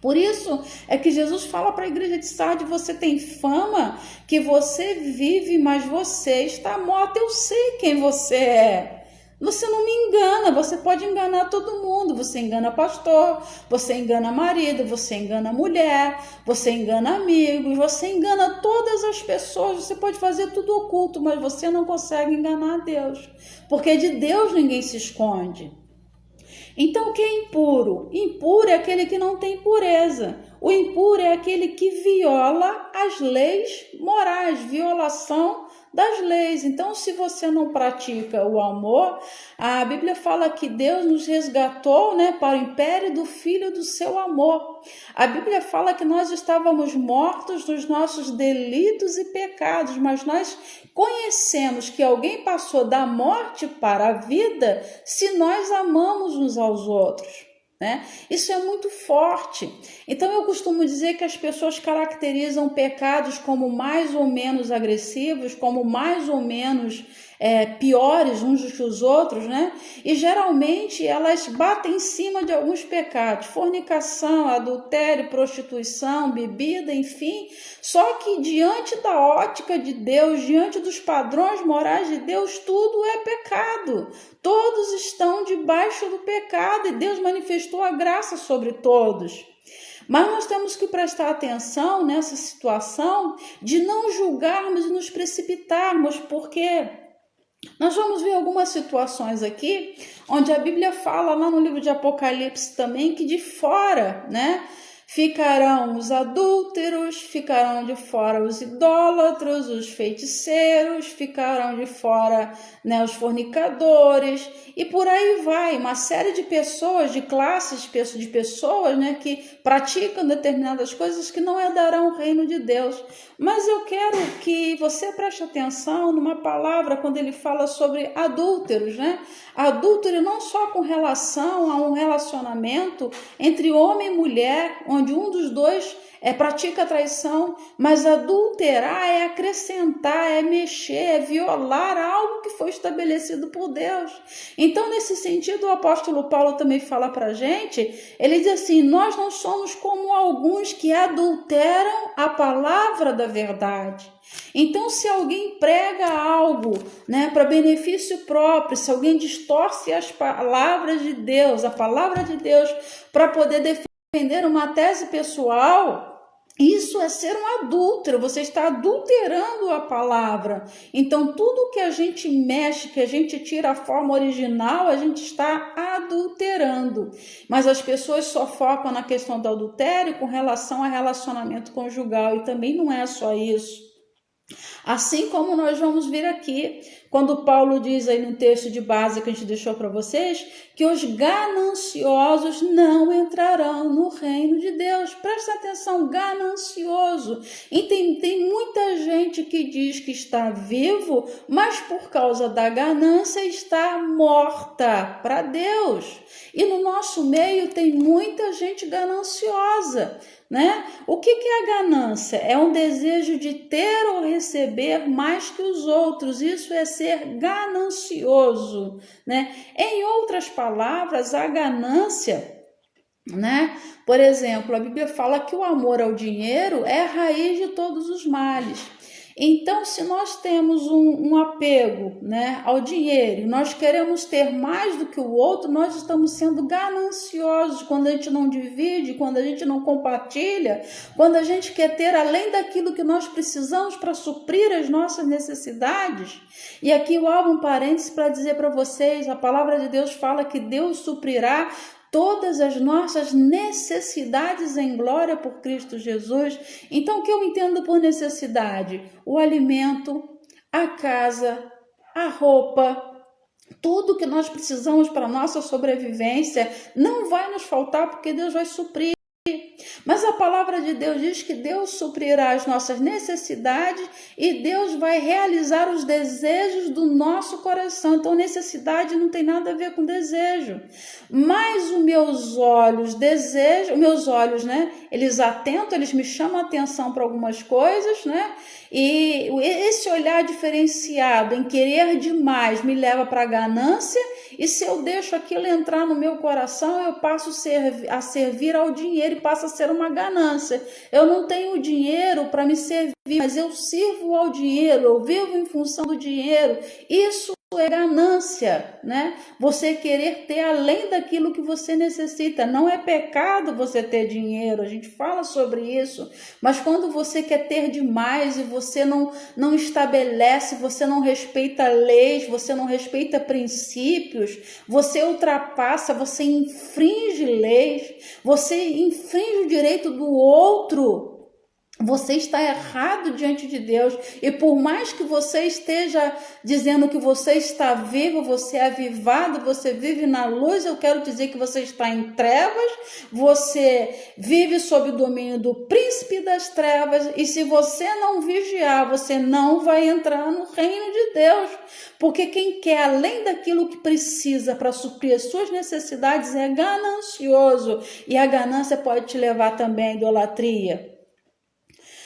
A: Por isso é que Jesus fala para a igreja de Sardes: você tem fama que você vive, mas você está morto. Eu sei quem você é. Você não me engana, você pode enganar todo mundo. Você engana pastor, você engana marido, você engana mulher, você engana amigos, você engana todas as pessoas. Você pode fazer tudo oculto, mas você não consegue enganar a Deus, porque de Deus ninguém se esconde. Então, o que é impuro? Impuro é aquele que não tem pureza. O impuro é aquele que viola as leis morais, violação das leis. Então, se você não pratica o amor, a Bíblia fala que Deus nos resgatou, né, para o império do Filho do seu amor. A Bíblia fala que nós estávamos mortos nos nossos delitos e pecados, mas nós conhecemos que alguém passou da morte para a vida se nós amamos uns aos outros. Né? Isso é muito forte. Então eu costumo dizer que as pessoas caracterizam pecados como mais ou menos agressivos, como mais ou menos piores uns do que os outros, né? E geralmente elas batem em cima de alguns pecados: fornicação, adultério, prostituição, bebida, enfim. Só que diante da ótica de Deus, diante dos padrões morais de Deus, tudo é pecado. Todos estão debaixo do pecado e Deus manifestou a graça sobre todos. Mas nós temos que prestar atenção nessa situação de não julgarmos e nos precipitarmos, porque nós vamos ver algumas situações aqui, onde a Bíblia fala lá no livro de Apocalipse também, que de fora, né, Ficarão os adúlteros, ficarão de fora os idólatros, os feiticeiros, ficarão de fora, né, os fornicadores, e por aí vai, uma série de pessoas, de classes de pessoas, né, que praticam determinadas coisas que não herdarão o reino de Deus. Mas eu quero que você preste atenção numa palavra quando ele fala sobre adúlteros, né? Adúltero não só com relação a um relacionamento entre homem e mulher, onde um dos dois pratica traição, mas adulterar é acrescentar, é mexer, é violar algo que foi estabelecido por Deus. Então, nesse sentido, o apóstolo Paulo também fala para a gente, ele diz assim, nós não somos como alguns que adulteram a palavra da verdade. Então, se alguém prega algo, né, para benefício próprio, se alguém distorce as palavras de Deus, a palavra de Deus, para poder defender uma tese pessoal, isso é ser um adúltero, você está adulterando a palavra. Então, tudo que a gente mexe, que a gente tira a forma original, a gente está adulterando. Mas as pessoas só focam na questão do adultério com relação a relacionamento conjugal, e também não é só isso. Assim como nós vamos ver aqui, quando Paulo diz aí no texto de base que a gente deixou para vocês, que os gananciosos não entrarão no reino de Deus. Presta atenção, ganancioso. E tem muita gente que diz que está vivo, mas por causa da ganância está morta para Deus. E no nosso meio tem muita gente gananciosa, né? O que é a ganância? É um desejo de ter ou receber mais que os outros. Isso é ser ganancioso, né? Em outras palavras, a ganância, né? Por exemplo, a Bíblia fala que o amor ao dinheiro é a raiz de todos os males. Então, se nós temos um apego, né, ao dinheiro, nós queremos ter mais do que o outro, nós estamos sendo gananciosos quando a gente não divide, quando a gente não compartilha, quando a gente quer ter além daquilo que nós precisamos para suprir as nossas necessidades. E aqui eu abro um parênteses para dizer para vocês, a palavra de Deus fala que Deus suprirá todas as nossas necessidades em glória por Cristo Jesus. Então, o que eu entendo por necessidade? O alimento, a casa, a roupa, tudo que nós precisamos para a nossa sobrevivência não vai nos faltar porque Deus vai suprir. Mas a palavra de Deus diz que Deus suprirá as nossas necessidades e Deus vai realizar os desejos do nosso coração. Então, necessidade não tem nada a ver com desejo. Mas os meus olhos desejam, né? Eles atentam, eles me chamam a atenção para algumas coisas, né? E esse olhar diferenciado em querer demais me leva para a ganância, e se eu deixo aquilo entrar no meu coração, eu passo a servir ao dinheiro e passa a ser uma ganância. Eu não tenho dinheiro para me servir, mas eu sirvo ao dinheiro, eu vivo em função do dinheiro. Isso é ganância, né? Você querer ter além daquilo que você necessita. Não é pecado você ter dinheiro, a gente fala sobre isso, mas quando você quer ter demais e você não estabelece, você não respeita leis, você não respeita princípios, você ultrapassa, você infringe leis, você infringe o direito do outro, você está errado diante de Deus. E por mais que você esteja dizendo que você está vivo, você é avivado, você vive na luz, eu quero dizer que você está em trevas, você vive sob o domínio do príncipe das trevas, e se você não vigiar, você não vai entrar no reino de Deus. Porque quem quer além daquilo que precisa para suprir as suas necessidades é ganancioso, e a ganância pode te levar também à idolatria.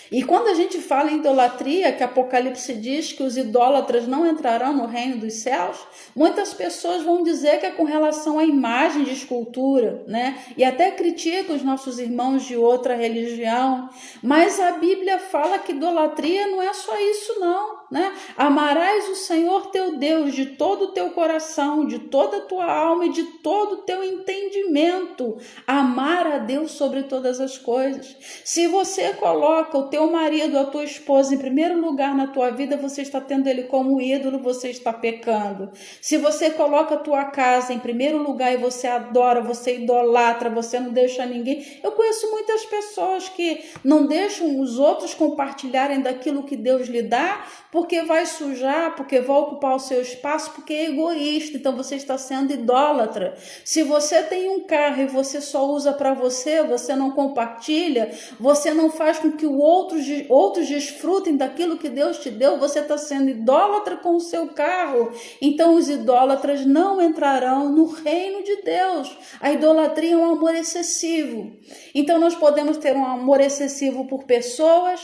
A: E quando a gente fala em idolatria, que Apocalipse diz que os idólatras não entrarão no reino dos céus, muitas pessoas vão dizer que é com relação à imagem de escultura, né? E até criticam os nossos irmãos de outra religião. Mas a Bíblia fala que idolatria não é só isso, não. né? Amarás o Senhor teu Deus de todo o teu coração, de toda a tua alma e de todo o teu entendimento. Amar a Deus sobre todas as coisas. Se você coloca o teu marido, a tua esposa em primeiro lugar na tua vida, você está tendo ele como ídolo, você está pecando. Se você coloca a tua casa em primeiro lugar e você adora, você idolatra, você não deixa ninguém. Eu conheço muitas pessoas que não deixam os outros compartilharem daquilo que Deus lhe dá, porque vai sujar, porque vai ocupar o seu espaço, porque é egoísta. Então você está sendo idólatra. Se você tem um carro e você só usa para você, você não compartilha, você não faz com que outros desfrutem daquilo que Deus te deu, você está sendo idólatra com o seu carro. Então os idólatras não entrarão no reino de Deus. A idolatria é um amor excessivo. Então nós podemos ter um amor excessivo por pessoas,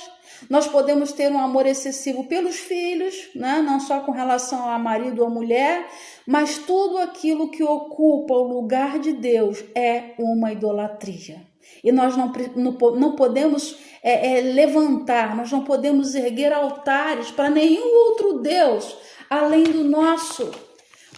A: nós podemos ter um amor excessivo pelos filhos, né? Não só com relação a marido ou mulher, mas tudo aquilo que ocupa o lugar de Deus é uma idolatria. E nós não podemos levantar, nós não podemos erguer altares para nenhum outro Deus além do nosso.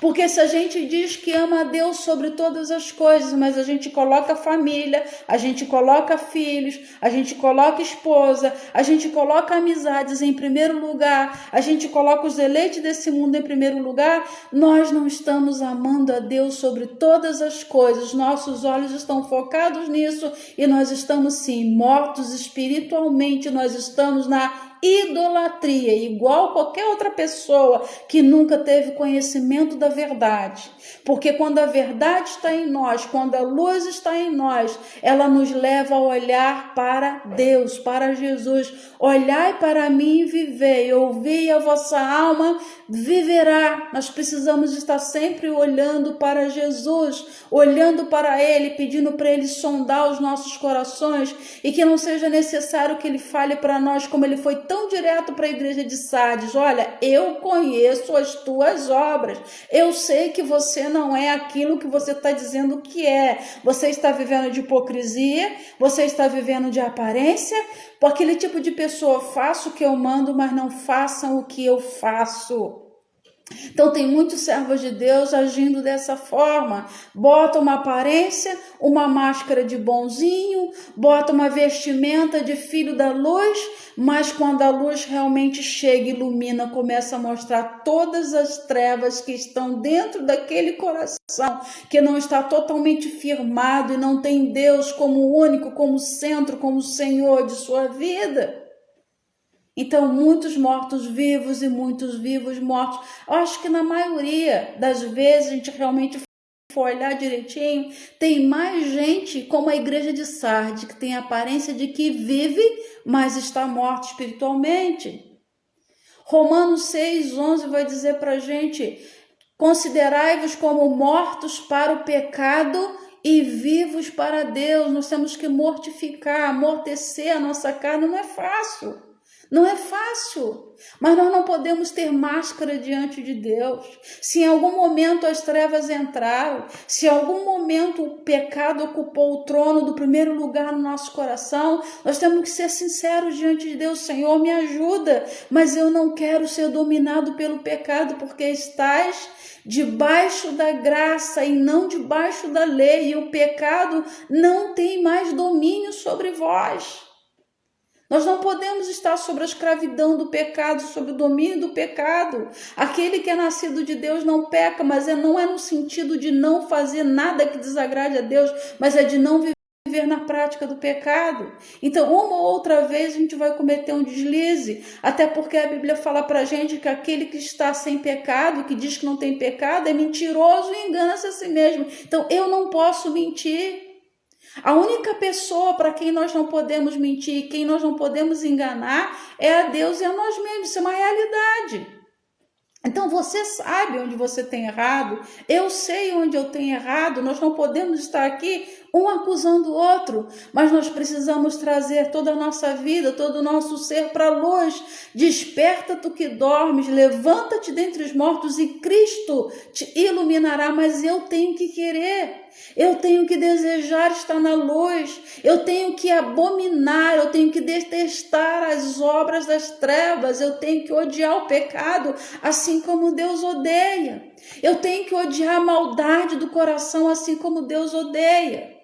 A: Porque se a gente diz que ama a Deus sobre todas as coisas, mas a gente coloca família, a gente coloca filhos, a gente coloca esposa, a gente coloca amizades em primeiro lugar, a gente coloca os deleites desse mundo em primeiro lugar, nós não estamos amando a Deus sobre todas as coisas. Nossos olhos estão focados nisso e nós estamos sim mortos espiritualmente, nós estamos na idolatria, igual qualquer outra pessoa que nunca teve conhecimento da verdade. Porque quando a verdade está em nós, quando a luz está em nós, ela nos leva a olhar para Deus, para Jesus. Olhai para mim e vivei, ouvi, a vossa alma viverá. Nós precisamos estar sempre olhando para Jesus, olhando para Ele, pedindo para Ele sondar os nossos corações e que não seja necessário que Ele fale para nós como Ele foi tão direto para a igreja de Sardes: olha, eu conheço as tuas obras, eu sei que você não é aquilo que você está dizendo que é, você está vivendo de hipocrisia, você está vivendo de aparência. Por aquele tipo de pessoa, faço o que eu mando, mas não façam o que eu faço. Então tem muitos servos de Deus agindo dessa forma, bota uma aparência, uma máscara de bonzinho, bota uma vestimenta de filho da luz, mas quando a luz realmente chega, ilumina, começa a mostrar todas as trevas que estão dentro daquele coração, que não está totalmente firmado e não tem Deus como único, como centro, como Senhor de sua vida. Então, muitos mortos-vivos e muitos vivos-mortos. Eu acho que na maioria das vezes, a gente realmente for olhar direitinho, tem mais gente como a igreja de Sardes, que tem a aparência de que vive, mas está morto espiritualmente. Romanos 6:11 vai dizer para a gente: considerai-vos como mortos para o pecado e vivos para Deus. Nós temos que mortificar, amortecer a nossa carne. Não é fácil. Não é fácil, mas nós não podemos ter máscara diante de Deus. Se em algum momento as trevas entraram, se em algum momento o pecado ocupou o trono do primeiro lugar no nosso coração, nós temos que ser sinceros diante de Deus: Senhor, me ajuda, mas eu não quero ser dominado pelo pecado, porque estás debaixo da graça e não debaixo da lei, e o pecado não tem mais domínio sobre vós. Nós não podemos estar sobre a escravidão do pecado, sobre o domínio do pecado. Aquele que é nascido de Deus não peca, mas não é no sentido de não fazer nada que desagrade a Deus, mas é de não viver na prática do pecado. Então, uma ou outra vez a gente vai cometer um deslize, até porque a Bíblia fala para a gente que aquele que está sem pecado, que diz que não tem pecado, é mentiroso e engana-se a si mesmo. Então, eu não posso mentir. A única pessoa para quem nós não podemos mentir, quem nós não podemos enganar, é a Deus e a nós mesmos. Isso é uma realidade. Então você sabe onde você tem errado, eu sei onde eu tenho errado. Nós não podemos estar aqui um acusando o outro, mas nós precisamos trazer toda a nossa vida, todo o nosso ser para a luz. Desperta tu que dormes, levanta-te dentre os mortos e Cristo te iluminará. Mas eu tenho que querer, eu tenho que desejar estar na luz, eu tenho que abominar, eu tenho que detestar as obras das trevas, eu tenho que odiar o pecado, assim como Deus odeia. Eu tenho que odiar a maldade do coração, assim como Deus odeia.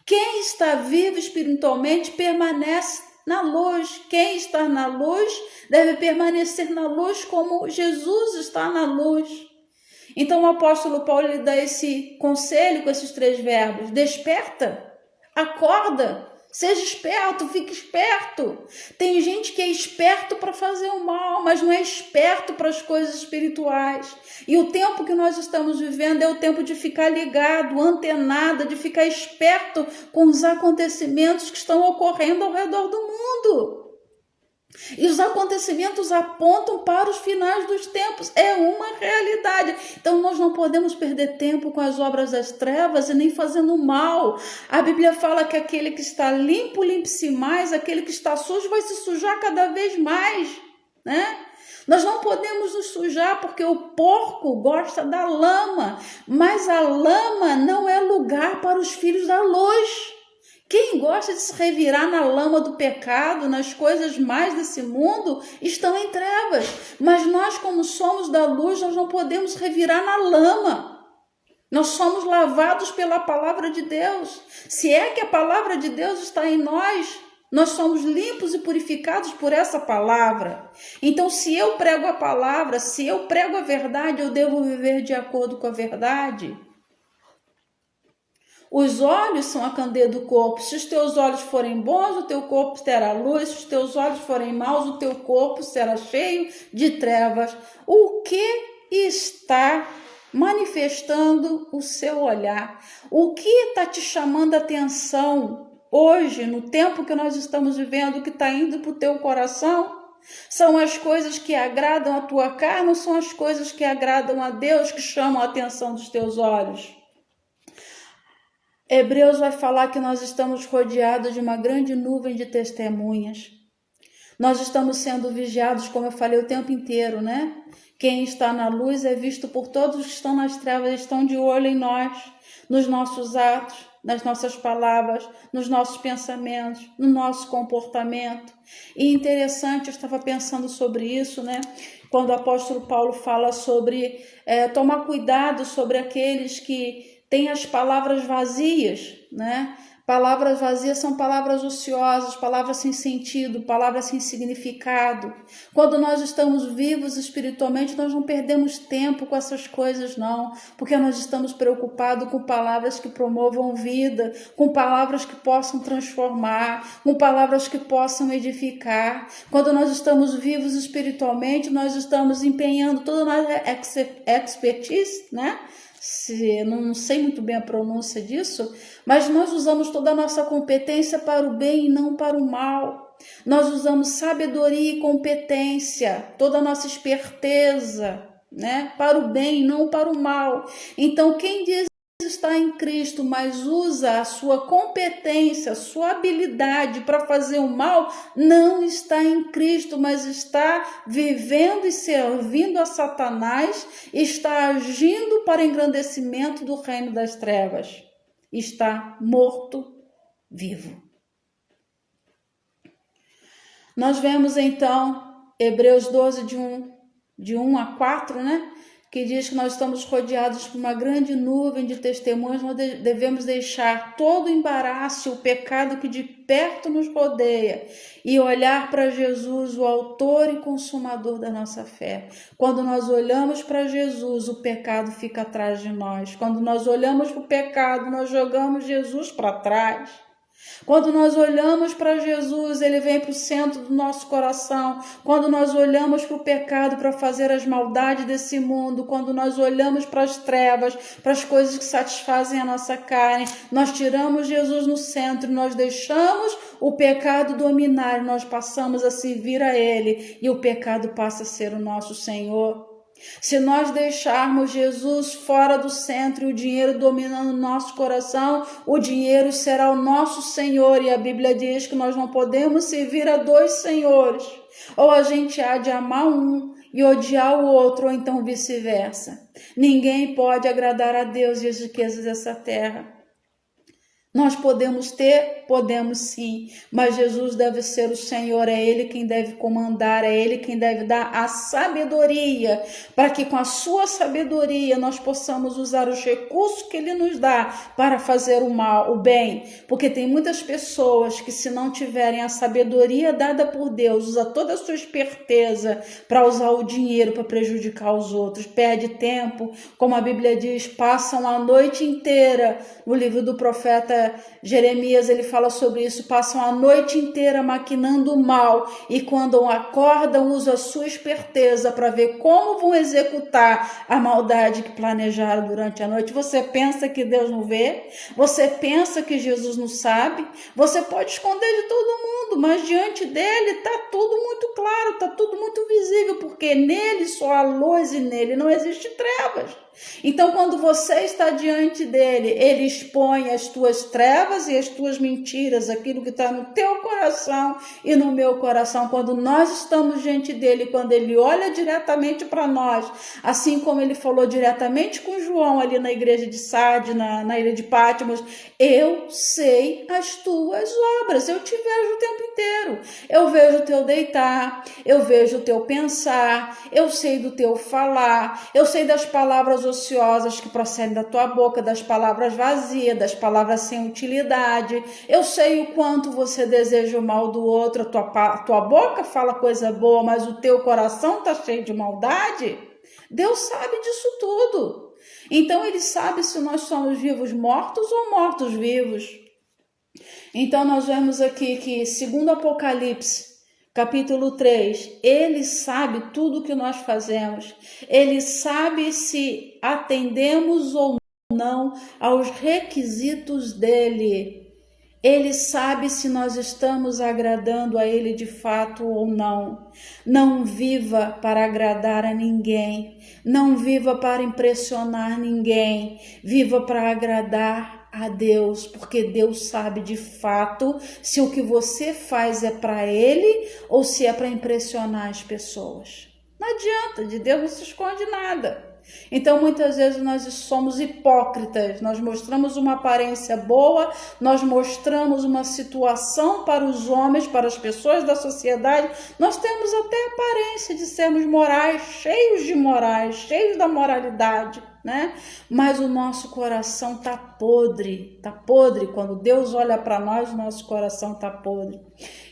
A: Quem está vivo espiritualmente permanece na luz. Quem está na luz deve permanecer na luz como Jesus está na luz. Então o apóstolo Paulo lhe dá esse conselho com esses 3 verbos. Desperta, acorda, seja esperto, fique esperto. Tem gente que é esperto para fazer o mal, mas não é esperto para as coisas espirituais. E o tempo que nós estamos vivendo é o tempo de ficar ligado, antenado, de ficar esperto com os acontecimentos que estão ocorrendo ao redor do mundo. E os acontecimentos apontam para os finais dos tempos, é uma realidade. Então nós não podemos perder tempo com as obras das trevas e nem fazendo mal. A Bíblia fala que aquele que está limpo, limpe-se mais, aquele que está sujo vai se sujar cada vez mais, né? Nós não podemos nos sujar porque o porco gosta da lama, mas a lama não é lugar para os filhos da luz. Quem gosta de se revirar na lama do pecado, nas coisas mais desse mundo, estão em trevas. Mas nós, como somos da luz, nós não podemos revirar na lama. Nós somos lavados pela palavra de Deus. Se é que a palavra de Deus está em nós, nós somos limpos e purificados por essa palavra. Então, se eu prego a palavra, se eu prego a verdade, eu devo viver de acordo com a verdade. Os olhos são a candeia do corpo. Se os teus olhos forem bons, o teu corpo terá luz. Se os teus olhos forem maus, o teu corpo será cheio de trevas. O que está manifestando o seu olhar? O que está te chamando a atenção hoje, no tempo que nós estamos vivendo, que está indo para o teu coração? São as coisas que agradam a tua carne ou são as coisas que agradam a Deus que chamam a atenção dos teus olhos? Hebreus vai falar que nós estamos rodeados de uma grande nuvem de testemunhas. Nós estamos sendo vigiados, como eu falei, o tempo inteiro, né? Quem está na luz é visto por todos que estão nas trevas, estão de olho em nós, nos nossos atos, nas nossas palavras, nos nossos pensamentos, no nosso comportamento. E interessante, eu estava pensando sobre isso, né? Quando o apóstolo Paulo fala sobre tomar cuidado sobre aqueles que tem as palavras vazias, né? Palavras vazias são palavras ociosas, palavras sem sentido, palavras sem significado. Quando nós estamos vivos espiritualmente, nós não perdemos tempo com essas coisas, não, porque nós estamos preocupados com palavras que promovam vida, com palavras que possam transformar, com palavras que possam edificar. Quando nós estamos vivos espiritualmente, nós estamos empenhando toda a nossa expertise, né? Não sei muito bem a pronúncia disso, mas nós usamos toda a nossa competência para o bem e não para o mal. Nós usamos sabedoria e competência, toda a nossa esperteza, né, para o bem e não para o mal. Então, quem diz está em Cristo, mas usa a sua competência, a sua habilidade para fazer o mal, não está em Cristo, mas está vivendo e servindo a Satanás, está agindo para engrandecimento do reino das trevas. Está morto vivo. Nós vemos então Hebreus 12, de 1 a 4, né? Que diz que nós estamos rodeados por uma grande nuvem de testemunhas, nós devemos deixar todo o embaraço, o pecado que de perto nos rodeia e olhar para Jesus, o autor e consumador da nossa fé. Quando nós olhamos para Jesus, o pecado fica atrás de nós. Quando nós olhamos para o pecado, nós jogamos Jesus para trás. Quando nós olhamos para Jesus, ele vem para o centro do nosso coração. Quando nós olhamos para o pecado, para fazer as maldades desse mundo, quando nós olhamos para as trevas, para as coisas que satisfazem a nossa carne, nós tiramos Jesus no centro, nós deixamos o pecado dominar, nós passamos a servir a ele e o pecado passa a ser o nosso Senhor. Se nós deixarmos Jesus fora do centro e o dinheiro dominando o nosso coração, o dinheiro será o nosso Senhor. E a Bíblia diz que nós não podemos servir a dois senhores. Ou a gente há de amar um e odiar o outro, ou então vice-versa. Ninguém pode agradar a Deus e as riquezas dessa terra. Nós podemos ter? Podemos sim, mas Jesus deve ser o Senhor, é Ele quem deve comandar, é Ele quem deve dar a sabedoria, para que com a sua sabedoria nós possamos usar os recursos que Ele nos dá para fazer o mal, o bem, porque tem muitas pessoas que, se não tiverem a sabedoria dada por Deus, usa toda a sua esperteza para usar o dinheiro para prejudicar os outros, perde tempo, como a Bíblia diz, passam a noite inteira. No livro do profeta Jeremias, ele fala sobre isso, passam a noite inteira maquinando o mal e quando acordam usam a sua esperteza para ver como vão executar a maldade que planejaram durante a noite. Você pensa que Deus não vê? Você pensa que Jesus não sabe? Você pode esconder de todo mundo, mas diante dele está tudo muito claro, está tudo muito visível, porque nele só há luz e nele não existe trevas. Então, quando você está diante dele, ele expõe as tuas trevas e as tuas mentiras, aquilo que está no teu coração e no meu coração. Quando nós estamos diante dele, quando ele olha diretamente para nós, assim como ele falou diretamente com João ali na igreja de Sardes, na ilha de Patmos, eu sei as tuas obras, eu te vejo o tempo inteiro, eu vejo o teu deitar, eu vejo o teu pensar, eu sei do teu falar, eu sei das palavras ociosas que procedem da tua boca, das palavras vazias, das palavras sem utilidade. Eu sei o quanto você deseja o mal do outro, a tua boca fala coisa boa, mas o teu coração está cheio de maldade. Deus sabe disso tudo. Então ele sabe se nós somos vivos mortos ou mortos vivos. Então nós vemos aqui que, segundo Apocalipse, capítulo 3, ele sabe tudo o que nós fazemos, ele sabe se atendemos ou não aos requisitos dele, ele sabe se nós estamos agradando a ele de fato ou não. Não viva para agradar a ninguém, não viva para impressionar ninguém, viva para agradar a Deus, porque Deus sabe de fato se o que você faz é para Ele ou se é para impressionar as pessoas. Não adianta, de Deus não se esconde nada. Então muitas vezes nós somos hipócritas, nós mostramos uma aparência boa, nós mostramos uma situação para os homens, para as pessoas da sociedade, nós temos até a aparência de sermos morais, cheios da moralidade, né? Mas o nosso coração tá podre, quando Deus olha para nós, o nosso coração tá podre.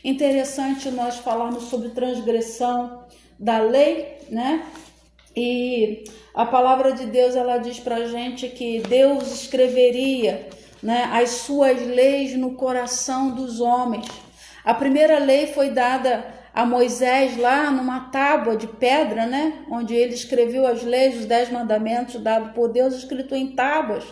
A: Interessante nós falarmos sobre transgressão da lei, né? E a palavra de Deus, ela diz pra gente que Deus escreveria, né, as suas leis no coração dos homens. A primeira lei foi dada a Moisés lá numa tábua de pedra, né, onde ele escreveu as leis, os 10 mandamentos dados por Deus, escrito em tábuas.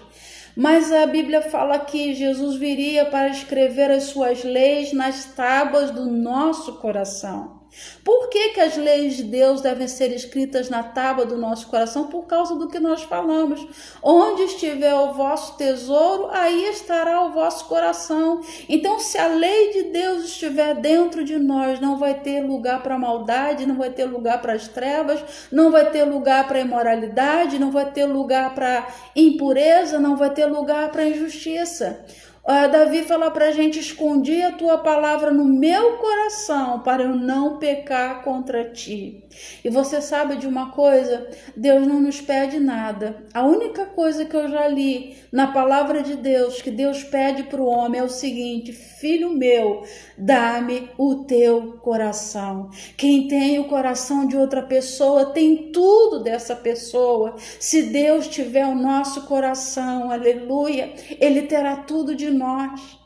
A: Mas a Bíblia fala que Jesus viria para escrever as suas leis nas tábuas do nosso coração. Por que as leis de Deus devem ser escritas na tábua do nosso coração? Por causa do que nós falamos. Onde estiver o vosso tesouro, aí estará o vosso coração. Então, se a lei de Deus estiver dentro de nós, não vai ter lugar para maldade, não vai ter lugar para as trevas, não vai ter lugar para imoralidade, não vai ter lugar para impureza, não vai ter lugar para injustiça. Davi fala para a gente: escondi a tua palavra no meu coração para eu não pecar contra ti. E você sabe de uma coisa? Deus não nos pede nada. A única coisa que eu já li na palavra de Deus que Deus pede para o homem é o seguinte: filho meu, dá-me o teu coração. Quem tem o coração de outra pessoa tem tudo dessa pessoa. Se Deus tiver o nosso coração, aleluia, Ele terá tudo de nós.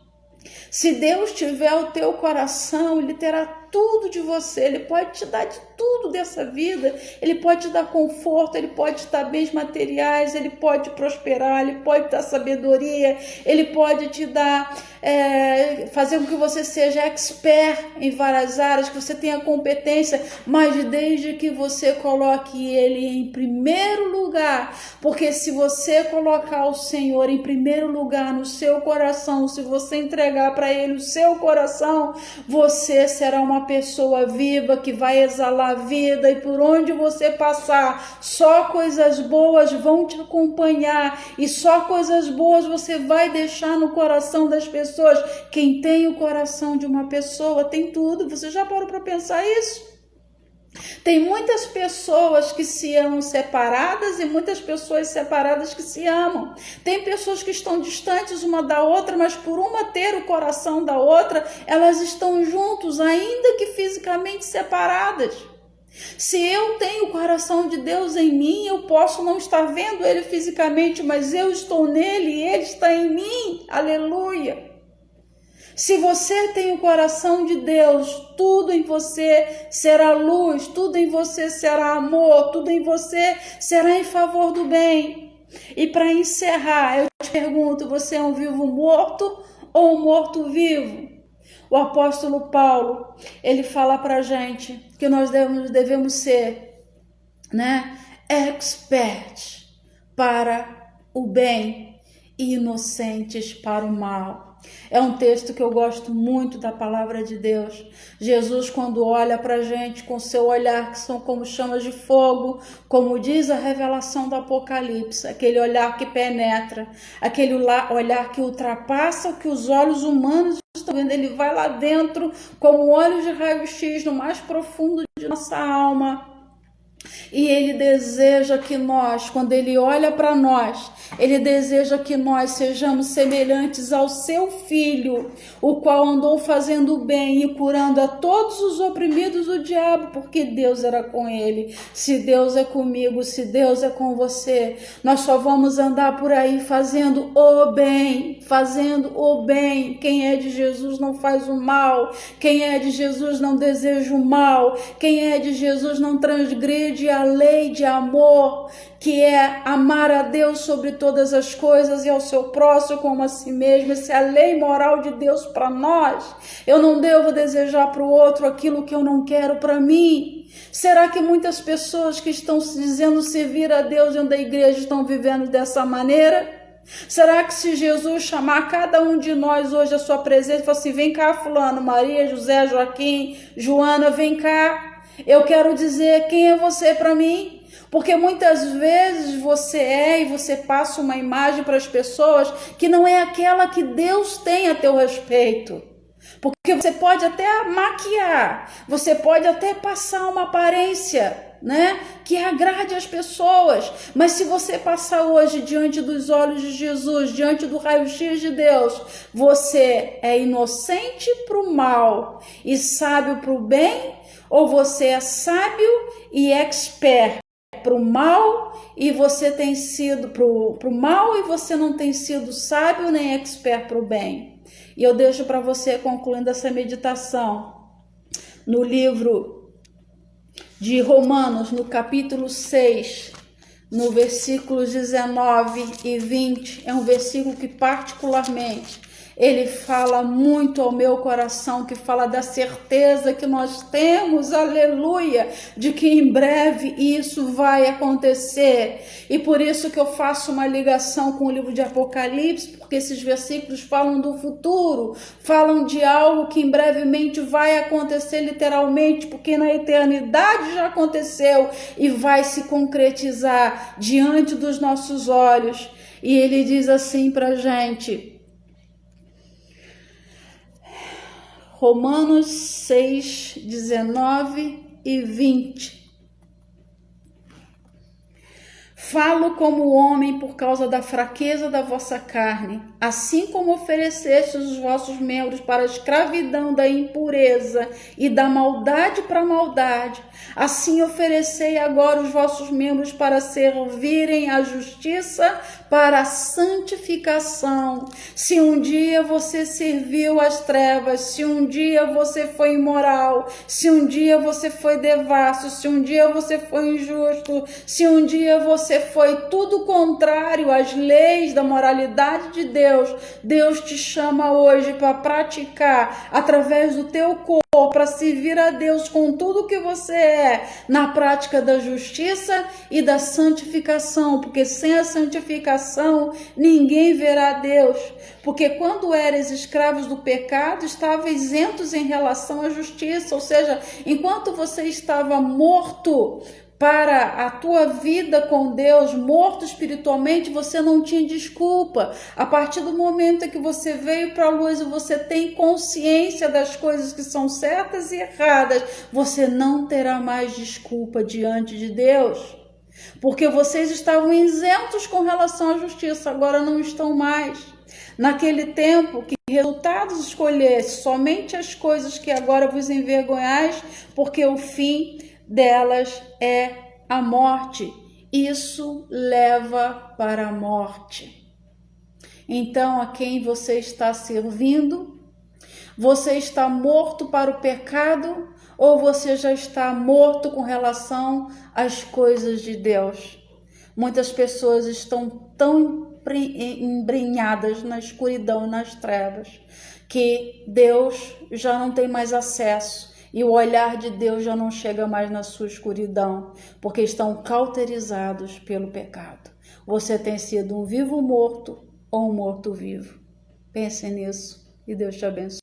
A: Se Deus tiver o teu coração, Ele terá tudo de você, Ele pode te dar de tudo dessa vida, Ele pode te dar conforto, Ele pode te dar bens materiais, Ele pode prosperar, Ele pode te dar sabedoria, Ele pode te dar, fazer com que você seja expert em várias áreas, que você tenha competência, mas desde que você coloque Ele em primeiro lugar, porque se você colocar o Senhor em primeiro lugar no seu coração, se você entregar para Ele o seu coração, você será uma pessoa viva que vai exalar vida, e por onde você passar, só coisas boas vão te acompanhar, e só coisas boas você vai deixar no coração das pessoas. Quem tem o coração de uma pessoa tem tudo. Você já parou para pensar isso? Tem muitas pessoas que se amam separadas e muitas pessoas separadas que se amam. Tem pessoas que estão distantes uma da outra, mas por uma ter o coração da outra, elas estão juntos, ainda que fisicamente separadas. Se eu tenho o coração de Deus em mim, eu posso não estar vendo Ele fisicamente, mas eu estou nele e Ele está em mim. Aleluia! Se você tem o coração de Deus, tudo em você será luz, tudo em você será amor, tudo em você será em favor do bem. E para encerrar, eu te pergunto, você é um vivo morto ou um morto vivo? O apóstolo Paulo, ele fala para a gente que nós devemos ser, expert para o bem e inocentes para o mal. É um texto que eu gosto muito da palavra de Deus. Jesus, quando olha para a gente com seu olhar, que são como chamas de fogo, como diz a revelação do Apocalipse, aquele olhar que penetra, aquele olhar que ultrapassa o que os olhos humanos estão vendo. Ele vai lá dentro como olhos de raio-x no mais profundo de nossa alma. E Ele deseja que nós, quando Ele olha para nós, Ele deseja que nós sejamos semelhantes ao Seu Filho, o qual andou fazendo o bem e curando a todos os oprimidos do diabo, porque Deus era com Ele. Se Deus é comigo, se Deus é com você, nós só vamos andar por aí fazendo o bem, fazendo o bem. Quem é de Jesus não faz o mal, quem é de Jesus não deseja o mal, quem é de Jesus não transgride a lei de amor, que é amar a Deus sobre todas as coisas e ao seu próximo como a si mesmo. Essa é a lei moral de Deus para nós. Eu não devo desejar para o outro aquilo que eu não quero para mim. Será que muitas pessoas que estão se dizendo servir a Deus dentro da igreja estão vivendo dessa maneira? Será que se Jesus chamar cada um de nós hoje à sua presença e falar assim, vem cá fulano, Maria, José, Joaquim, Joana, vem cá, eu quero dizer quem é você para mim? Porque muitas vezes você você passa uma imagem para as pessoas que não é aquela que Deus tem a teu respeito. Porque você pode até maquiar, você pode até passar uma aparência, que agrade as pessoas, mas se você passar hoje diante dos olhos de Jesus, diante do raio-x de Deus, você é inocente para o mal e sábio para o bem, ou você é sábio e expert para o mal e você tem sido para o mal e você não tem sido sábio nem expert para o bem. E eu deixo para você, concluindo essa meditação, no livro de Romanos, no capítulo 6, no versículos 19 e 20, é um versículo que particularmente ele fala muito ao meu coração, que fala da certeza que nós temos, aleluia, de que em breve isso vai acontecer. E por isso que eu faço uma ligação com o livro de Apocalipse, porque esses versículos falam do futuro, falam de algo que em brevemente vai acontecer literalmente, porque na eternidade já aconteceu e vai se concretizar diante dos nossos olhos. E ele diz assim pra gente, Romanos 6, 19 e 20. Falo como homem por causa da fraqueza da vossa carne, assim como oferecestes os vossos membros para a escravidão da impureza e da maldade para a maldade, assim oferecei agora os vossos membros para servirem à justiça para a santificação. Se um dia você serviu às trevas, se um dia você foi imoral, se um dia você foi devasso, se um dia você foi injusto, se um dia você foi tudo contrário às leis da moralidade de Deus, Deus te chama hoje para praticar através do teu corpo, para servir a Deus com tudo que você é, na prática da justiça e da santificação, porque sem a santificação ninguém verá Deus, porque quando eres escravos do pecado, estava isentos em relação à justiça, ou seja, enquanto você estava morto para a tua vida com Deus, morto espiritualmente, você não tinha desculpa. A partir do momento em que você veio para a luz e você tem consciência das coisas que são certas e erradas, você não terá mais desculpa diante de Deus. Porque vocês estavam isentos com relação à justiça, agora não estão mais. Naquele tempo que resultados escolhesse somente as coisas que agora vos envergonhais, porque o fim delas é a morte. Isso leva para a morte. Então, a quem você está servindo? Você está morto para o pecado ou você já está morto com relação às coisas de Deus? Muitas pessoas estão tão embrenhadas na escuridão e nas trevas que Deus já não tem mais acesso. E o olhar de Deus já não chega mais na sua escuridão, porque estão cauterizados pelo pecado. Você tem sido um vivo morto ou um morto vivo? Pense nisso e Deus te abençoe.